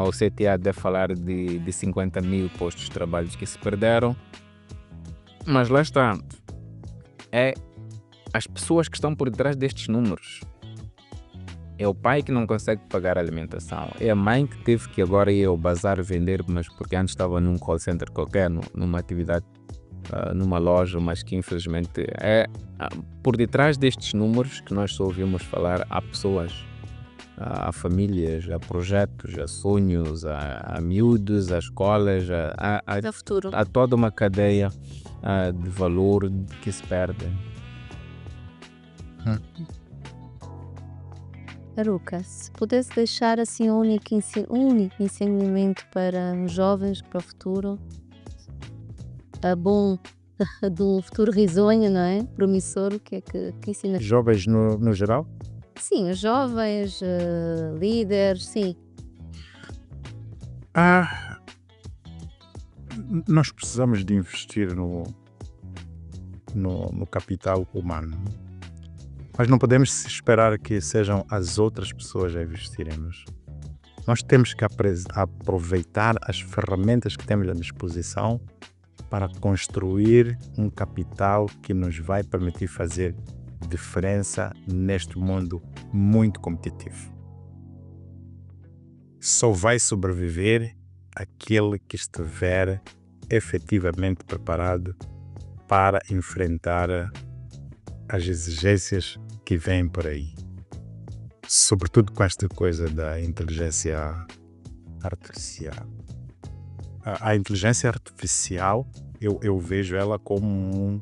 C: O CTA deve falar de 50 mil postos de trabalho que se perderam, mas lá está, é as pessoas que estão por detrás destes números. É o pai que não consegue pagar a alimentação, é a mãe que teve que agora ir ao bazar vender, mas porque antes estava num call center qualquer, numa atividade, numa loja, mas que infelizmente por detrás destes números que nós só ouvimos falar, há pessoas, há famílias, há projetos, há sonhos, há miúdos, há escolas, há toda uma cadeia de valor que se perde.
A: Aruca, se pudesse deixar assim um único ensinamento para os jovens, para o futuro, bom, de um futuro risonho, não é? Promissor, o que é que ensina?
B: Jovens no geral?
A: Sim, os jovens, líderes, sim.
B: Nós precisamos de investir no capital humano, mas não podemos esperar que sejam as outras pessoas a investirem-nos. Nós temos que aproveitar as ferramentas que temos à disposição para construir um capital que nos vai permitir fazer diferença neste mundo muito competitivo. Só vai sobreviver aquele que estiver efetivamente preparado para enfrentar as exigências que vêm por aí. Sobretudo com esta coisa da inteligência artificial. A inteligência artificial, eu vejo ela como um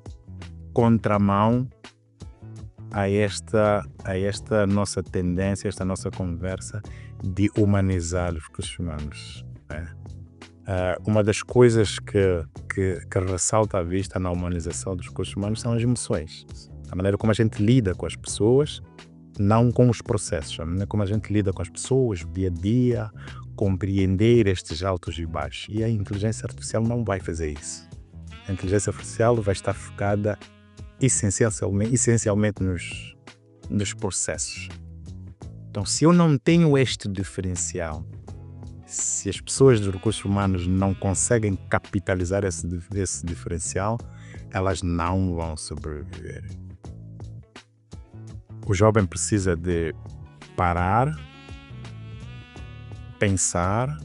B: contramão a esta nossa tendência, esta nossa conversa de humanizar os recursos humanos. Né? Uma das coisas que ressalta à vista na humanização dos recursos humanos são as emoções. A maneira como a gente lida com as pessoas, não com os processos. A maneira como a gente lida com as pessoas, o dia a dia, compreender estes altos e baixos. E a inteligência artificial não vai fazer isso. A inteligência artificial vai estar focada essencialmente nos processos. Então, se eu não tenho este diferencial, se as pessoas dos recursos humanos não conseguem capitalizar esse diferencial, elas não vão sobreviver. O jovem precisa de parar, pensar,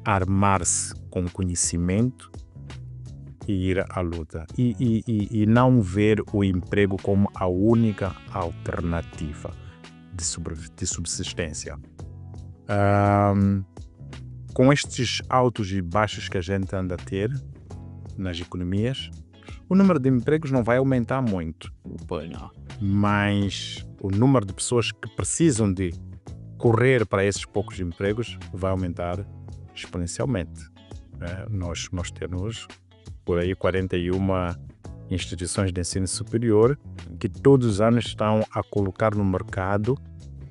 B: armar-se com conhecimento e ir à luta. E não ver o emprego como a única alternativa de subsistência. Com estes altos e baixos que a gente anda a ter nas economias, o número de empregos não vai aumentar muito.
C: Pois não.
B: Mas o número de pessoas que precisam de correr para esses poucos empregos vai aumentar exponencialmente. Nós temos por aí 41 instituições de ensino superior que todos os anos estão a colocar no mercado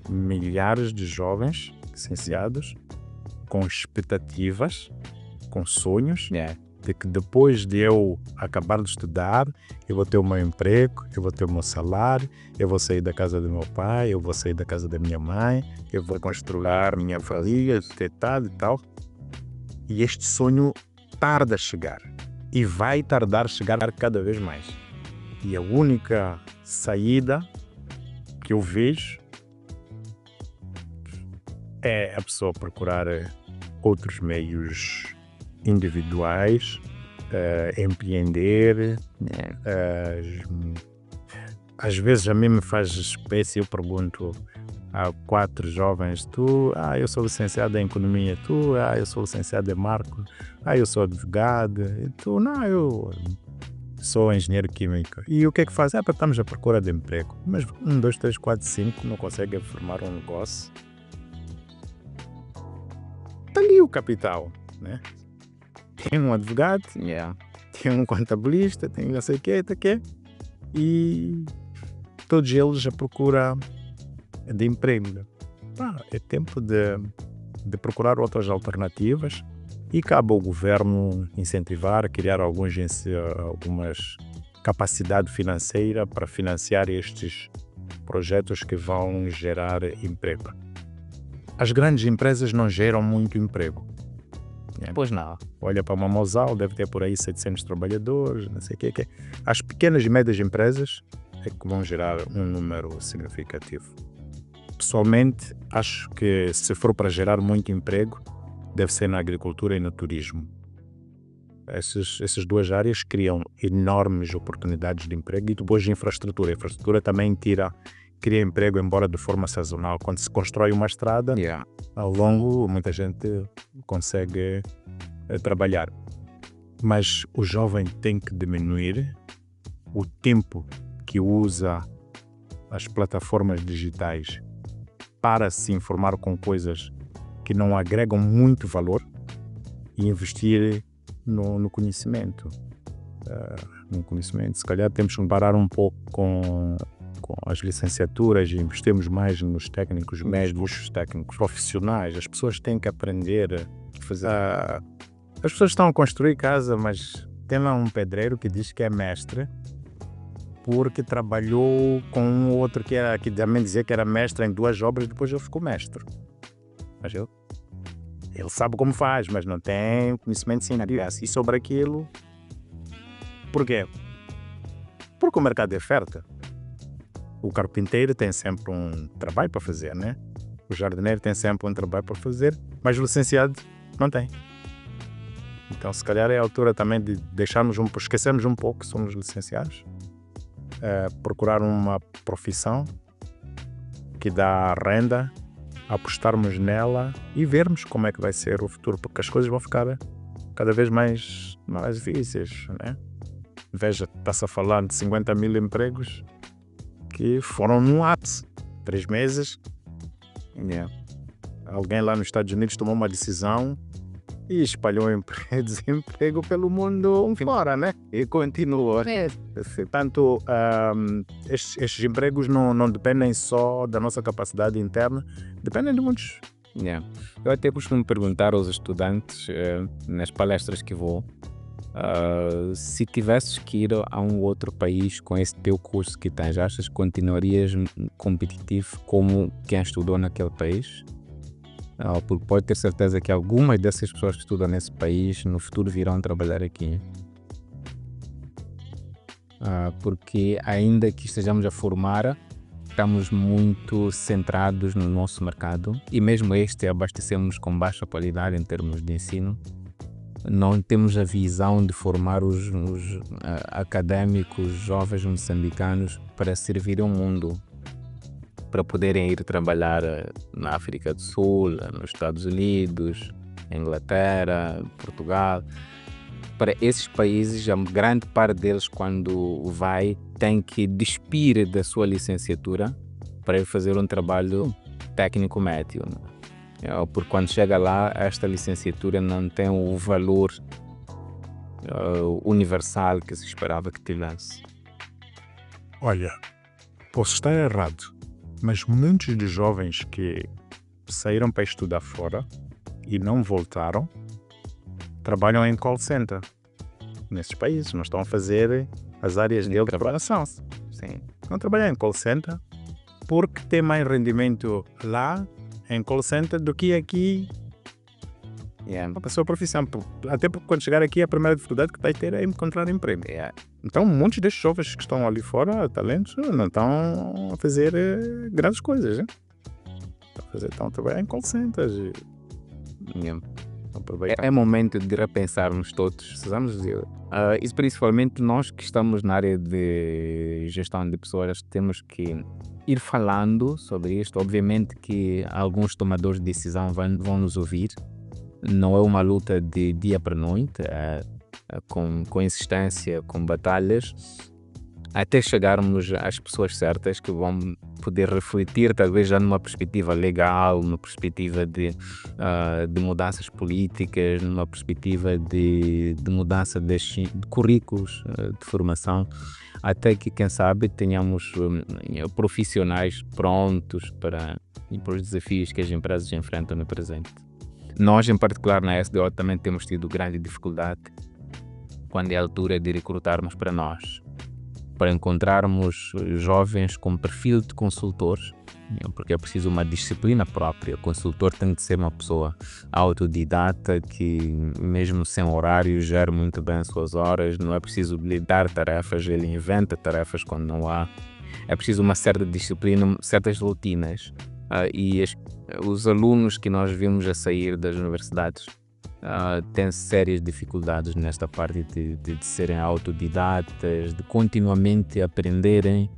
B: milhares de jovens licenciados com expectativas, com sonhos, de que depois de eu acabar de estudar, eu vou ter o meu emprego, eu vou ter o meu salário, eu vou sair da casa do meu pai, eu vou sair da casa da minha mãe, eu vou construir a minha família, e tal. E este sonho tarda a chegar. E vai tardar a chegar cada vez mais. E a única saída que eu vejo é a pessoa procurar outros meios individuais, empreender. Às vezes a mim me faz espécie, eu pergunto a 4 jovens, eu sou licenciado em economia, eu sou licenciado em marketing, eu sou advogado, eu sou engenheiro químico. E o que é que faz? Estamos à procura de emprego. Mas 1, 2, 3, 4, 5 não conseguem formar um negócio. Está ali o capital, né? Tem um advogado, tem um contabilista, tem não sei o quê, e todos eles à procura de emprego. É tempo de procurar outras alternativas e cabe ao governo incentivar, criar algumas capacidade financeira para financiar estes projetos que vão gerar emprego. As grandes empresas não geram muito emprego.
C: Pois não.
B: Olha para uma Mosal, deve ter por aí 700 trabalhadores, não sei o quê. As pequenas e médias empresas é que vão gerar um número significativo. Pessoalmente, acho que se for para gerar muito emprego, deve ser na agricultura e no turismo. Essas duas áreas criam enormes oportunidades de emprego e depois de infraestrutura. A infraestrutura também cria emprego, embora de forma sazonal. Quando se constrói uma estrada, ao longo muita gente consegue trabalhar. Mas o jovem tem que diminuir o tempo que usa as plataformas digitais para se informar com coisas que não agregam muito valor e investir no conhecimento. Se calhar temos que parar um pouco com as licenciaturas e investirmos mais nos técnicos médios, técnicos profissionais. As pessoas têm que aprender a fazer As pessoas estão a construir casa, mas tem lá um pedreiro que diz que é mestre porque trabalhou com um outro que também dizia que era mestre em 2 obras, depois ele ficou mestre. Mas ele sabe como faz, mas não tem conhecimento científico. E sobre aquilo, por quê? Porque o mercado é fértil. O carpinteiro tem sempre um trabalho para fazer, né? O jardineiro tem sempre um trabalho para fazer, mas o licenciado não tem. Então, se calhar é a altura também de esquecermos um pouco que somos licenciados, procurar uma profissão que dá renda, apostarmos nela e vermos como é que vai ser o futuro, porque as coisas vão ficar cada vez mais difíceis, né? Veja, está-se a falar de 50 mil empregos que foram num ápice, 3 meses. Alguém lá nos Estados Unidos tomou uma decisão e espalhou desemprego pelo mundo fora, né? E continua. Portanto, estes empregos não dependem só da nossa capacidade interna, dependem de muitos.
C: Eu até costumo perguntar aos estudantes, nas palestras que vou, se tivesses que ir a um outro país com esse teu curso que tens, achas que continuarias competitivo como quem estudou naquele país? Porque pode ter certeza que algumas dessas pessoas que estudam nesse país no futuro virão trabalhar aqui. Porque ainda que estejamos a formar, estamos muito centrados no nosso mercado e mesmo abastecemos com baixa qualidade em termos de ensino. Não temos a visão de formar os académicos jovens moçambicanos para servir o mundo, para poderem ir trabalhar na África do Sul, nos Estados Unidos, Inglaterra, Portugal. Para esses países, a grande parte deles, quando vai, tem que despir da sua licenciatura para ir fazer um trabalho técnico médio. Porque quando chega lá, esta licenciatura não tem o valor universal que se esperava que tivesse.
B: Olha, posso estar errado, mas muitos dos jovens que saíram para estudar fora e não voltaram, trabalham em call center nesses países, não estão a fazer as áreas de preparação. Sim. Estão a trabalhar em call center porque tem mais rendimento lá em call center do que aqui. Para a sua profissão. Até porque quando chegar aqui a primeira dificuldade que vai ter é encontrar emprego. Então muitos destes jovens que estão ali fora, talentos, não estão a fazer grandes coisas, né? Estão a trabalhar em call centers.
C: É momento de repensarmos todos, precisamos dizer. E principalmente nós que estamos na área de gestão de pessoas, temos que ir falando sobre isto. Obviamente que alguns tomadores de decisão vão nos ouvir. Não é uma luta de dia para noite, com insistência, com batalhas, até chegarmos às pessoas certas que vão poder refletir, talvez já numa perspectiva legal, numa perspectiva de mudanças políticas, numa perspectiva de mudança de currículos de formação, até que, quem sabe, tenhamos profissionais prontos para os desafios que as empresas enfrentam no presente. Nós, em particular na SDO, também temos tido grande dificuldade quando é a altura de recrutarmos para nós, para encontrarmos jovens com perfil de consultores, porque é preciso uma disciplina própria. O consultor tem de ser uma pessoa autodidata que, mesmo sem horário, gera muito bem as suas horas. Não é preciso lhe dar tarefas, ele inventa tarefas quando não há. É preciso uma certa disciplina, certas rotinas. E os alunos que nós vimos a sair das universidades têm sérias dificuldades nesta parte de serem autodidatas, de continuamente aprenderem,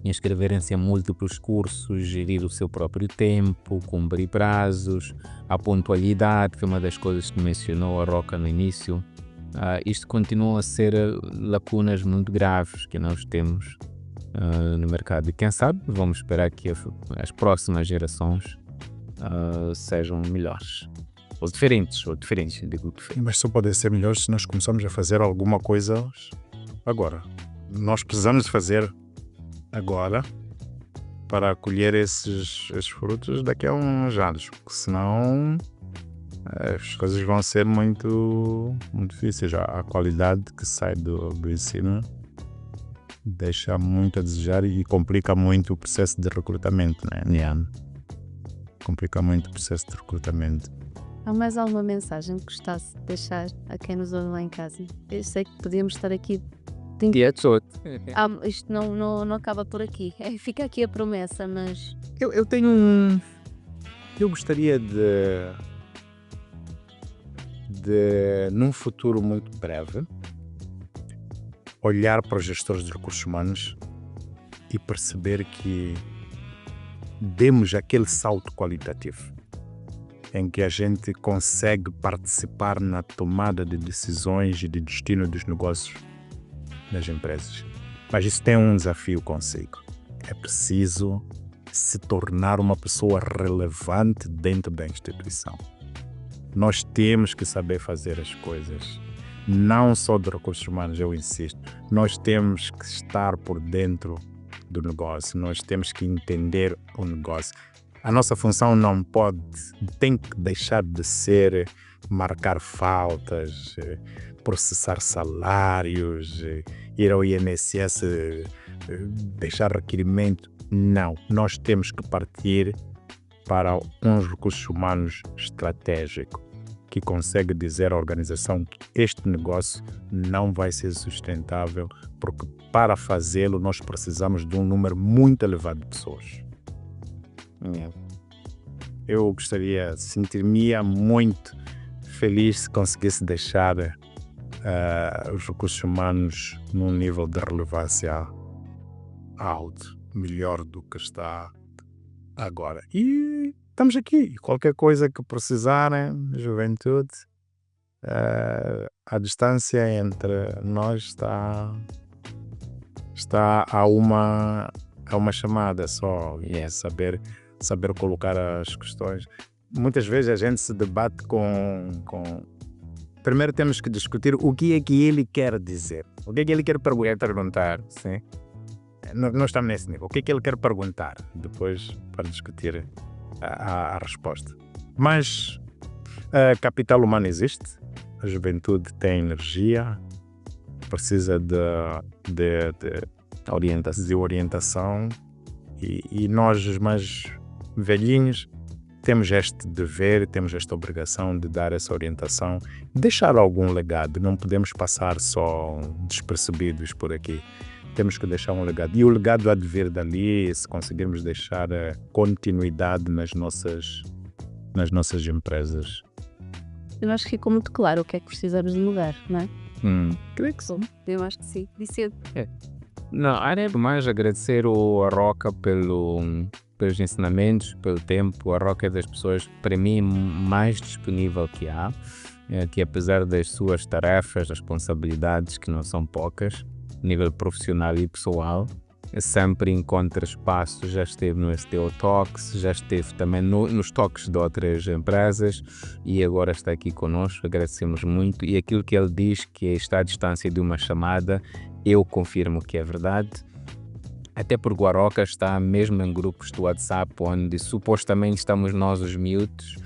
C: inscreverem-se em múltiplos cursos, gerir o seu próprio tempo, cumprir prazos, a pontualidade, que é uma das coisas que mencionou a Roca no início. Isto continua a ser lacunas muito graves que nós temos no mercado. E quem sabe, vamos esperar que as próximas gerações sejam melhores. Ou diferentes, digo diferentes.
B: Mas só podem ser melhores se nós começarmos a fazer alguma coisa agora. Nós precisamos de fazer agora para colher esses frutos daqui a uns anos, porque senão as coisas vão ser muito, muito difíceis. A qualidade que sai do ensino deixa muito a desejar e complica muito o processo de recrutamento, né? Complica muito o processo de recrutamento.
A: Há mais alguma mensagem que gostasse de deixar a quem nos ouve lá em casa? Eu sei que podíamos estar aqui. Isto não acaba por aqui. Fica aqui a promessa, mas.
B: Eu tenho Eu gostaria de num futuro muito breve, olhar para os gestores de recursos humanos e perceber que demos aquele salto qualitativo em que a gente consegue participar na tomada de decisões e de destino dos negócios das empresas. Mas isso tem um desafio consigo. É preciso se tornar uma pessoa relevante dentro da instituição. Nós temos que saber fazer as coisas, não só de recursos humanos, eu insisto. Nós temos que estar por dentro do negócio, nós temos que entender o negócio. A nossa função tem que deixar de ser marcar faltas, processar salários, ir ao INSS, deixar requerimento. Não, nós temos que partir para um recursos humanos estratégico que consegue dizer à organização que este negócio não vai ser sustentável, porque para fazê-lo nós precisamos de um número muito elevado de pessoas. Eu sentiria muito feliz se conseguisse deixar os recursos humanos num nível de relevância alto, melhor do que está agora. E estamos aqui. Qualquer coisa que precisarem, juventude, a distância entre nós está a uma chamada só. Saber colocar as questões. Muitas vezes a gente se debate com... Primeiro temos que discutir o que é que ele quer dizer. O que é que ele quer perguntar. Sim? Nós estamos nesse nível. O que é que ele quer perguntar? Depois, para discutir a resposta. Mas capital humano existe. A juventude tem energia. Precisa de orientação. E nós, os mais velhinhos, temos este dever, temos esta obrigação de dar essa orientação, deixar algum legado. Não podemos passar só despercebidos por aqui. Temos que deixar um legado. E o legado há de vir dali, se conseguirmos deixar continuidade nas nossas empresas.
A: Eu acho que ficou muito claro o que é que precisamos de mudar, não é?
C: Creio que sim.
A: Eu acho que sim. Disse.
C: Não, era mais agradecer a Roca pelos ensinamentos, pelo tempo. A Roca é das pessoas, para mim, mais disponível que há, que apesar das suas tarefas, responsabilidades, que não são poucas, a nível profissional e pessoal, sempre encontra espaço. Já esteve no STO Talks, já esteve também nos talks de outras empresas e agora está aqui conosco. Agradecemos muito, e aquilo que ele diz, que está à distância de uma chamada, eu confirmo que é verdade. Até porque o Aroca está mesmo em grupos do WhatsApp onde supostamente estamos nós os miúdos,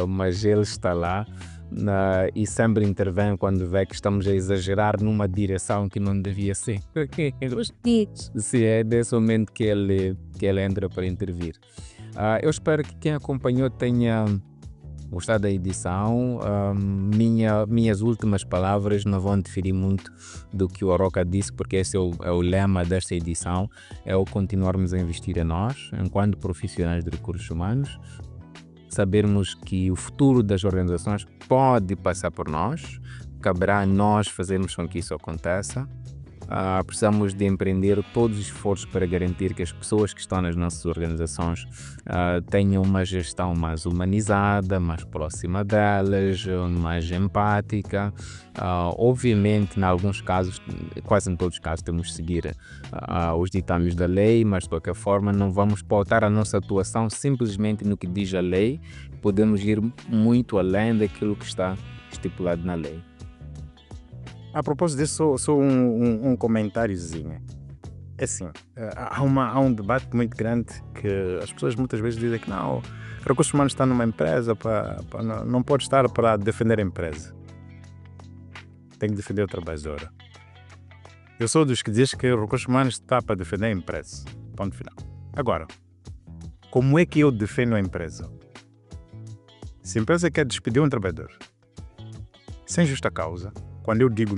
C: mas ele está lá e sempre intervém quando vê que estamos a exagerar numa direção que não devia ser. Se é desse momento que ele entra para intervir. Eu espero que quem acompanhou tenha gostado da edição. Minhas últimas palavras não vão diferir muito do que o Aroca disse, porque esse é o lema desta edição, é o continuarmos a investir em nós, enquanto profissionais de recursos humanos, sabermos que o futuro das organizações pode passar por nós, caberá a nós fazermos com que isso aconteça. Precisamos de empreender todos os esforços para garantir que as pessoas que estão nas nossas organizações tenham uma gestão mais humanizada, mais próxima delas, mais empática. Obviamente, em alguns casos, quase em todos os casos, temos de seguir os ditames da lei, mas de qualquer forma não vamos pautar a nossa atuação simplesmente no que diz a lei. Podemos ir muito além daquilo que está estipulado na lei.
B: A propósito disso, só um comentáriozinho. É assim, há um debate muito grande que as pessoas muitas vezes dizem que não, recursos humanos está numa empresa, não pode estar para defender a empresa. Tem que defender o trabalhador. Eu sou dos que diz que recursos humanos está para defender a empresa. Ponto final. Agora, como é que eu defendo a empresa? Se a empresa quer despedir um trabalhador sem justa causa, quando eu digo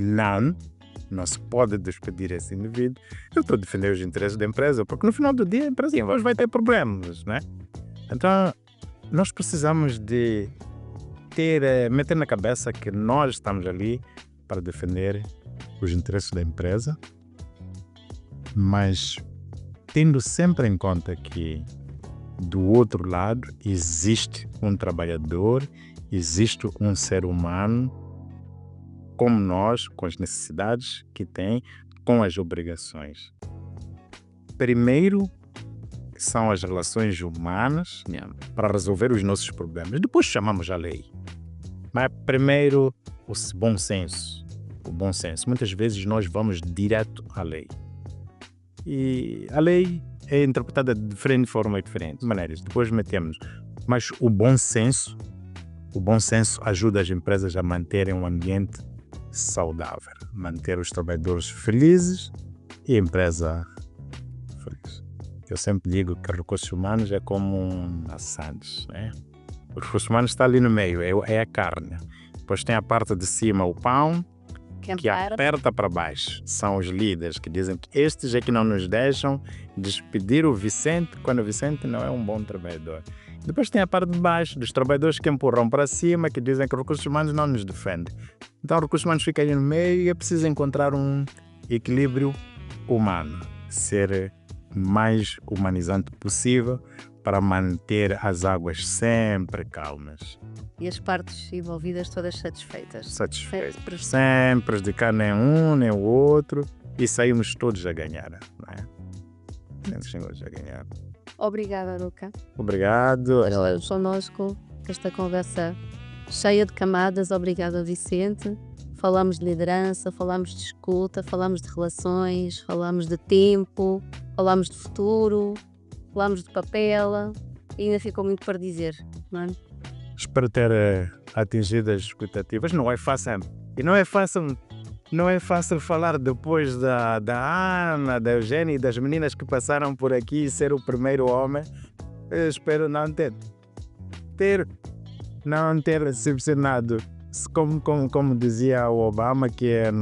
B: não se pode despedir esse indivíduo, eu estou a defender os interesses da empresa, porque no final do dia a empresa vai ter problemas, né? Então, nós precisamos de meter na cabeça que nós estamos ali para defender os interesses da empresa, mas tendo sempre em conta que do outro lado existe um trabalhador, existe um ser humano como nós, com as necessidades que tem, com as obrigações. Primeiro são as relações humanas para resolver os nossos problemas. Depois chamamos a lei. Mas primeiro o bom senso. O bom senso. Muitas vezes nós vamos direto à lei. E a lei é interpretada de diferente forma e diferentes maneiras. Depois metemos. Mas o bom senso ajuda as empresas a manterem um ambiente saudável, manter os trabalhadores felizes e a empresa feliz. Eu sempre digo que recursos humanos é como um assantes, né? Os recursos humanos está ali no meio, é a carne. Depois tem a parte de cima, o pão, que aperta para baixo. São os líderes que dizem que estes é que não nos deixam despedir o Vicente quando o Vicente não é um bom trabalhador. Depois tem a parte de baixo, dos trabalhadores que empurram para cima, que dizem que os recursos humanos não nos defendem. Então, os recursos humanos ficam aí no meio e é preciso encontrar um equilíbrio humano. Ser mais humanizante possível para manter as águas sempre calmas.
A: E as partes envolvidas todas satisfeitas.
B: Sempre de cá nem um nem o outro e saímos todos a ganhar. Não é? Saímos todos a ganhar.
A: Obrigada, Arouca.
B: Obrigado.
A: Conosco, esta conversa cheia de camadas. Obrigada, Vicente. Falamos de liderança, falamos de escuta, falamos de relações, falamos de tempo, falamos de futuro, falamos de papel. E ainda ficou muito para dizer, não é?
B: Espero ter atingido as expectativas. Não é fácil. E não é fácil falar depois da Ana, da Eugênia e das meninas que passaram por aqui e ser o primeiro homem. Eu espero não ter decepcionado. Como dizia o Obama, que é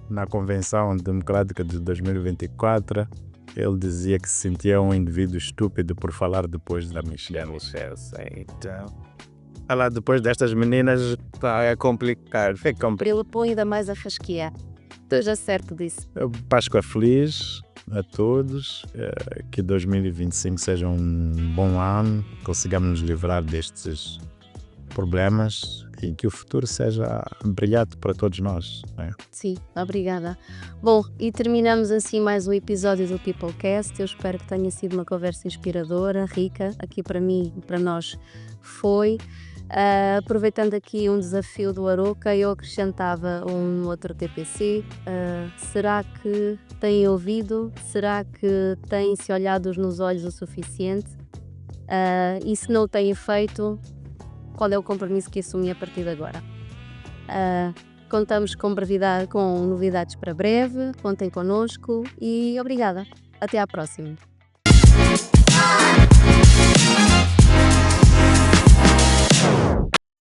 B: na Convenção Democrática de 2024, ele dizia que se sentia um indivíduo estúpido por falar depois da Michelle. Então, falar depois destas meninas é complicado.
A: Ele põe ainda mais a fasquia. Esteja certo disso.
B: Páscoa feliz a todos. Que 2025 seja um bom ano. Consigamos nos livrar destes problemas e que o futuro seja brilhante para todos nós. Né?
A: Sim, obrigada. Bom, e terminamos assim mais um episódio do Peoplecast. Eu espero que tenha sido uma conversa inspiradora, rica. Aqui para mim e para nós foi. Aproveitando aqui um desafio do Arouca, eu acrescentava um outro TPC. Será que têm ouvido? Será que têm se olhado nos olhos o suficiente? E se não o têm feito, qual é o compromisso que assumi a partir de agora? Contamos com novidades para breve. Contem connosco e obrigada. Até à próxima.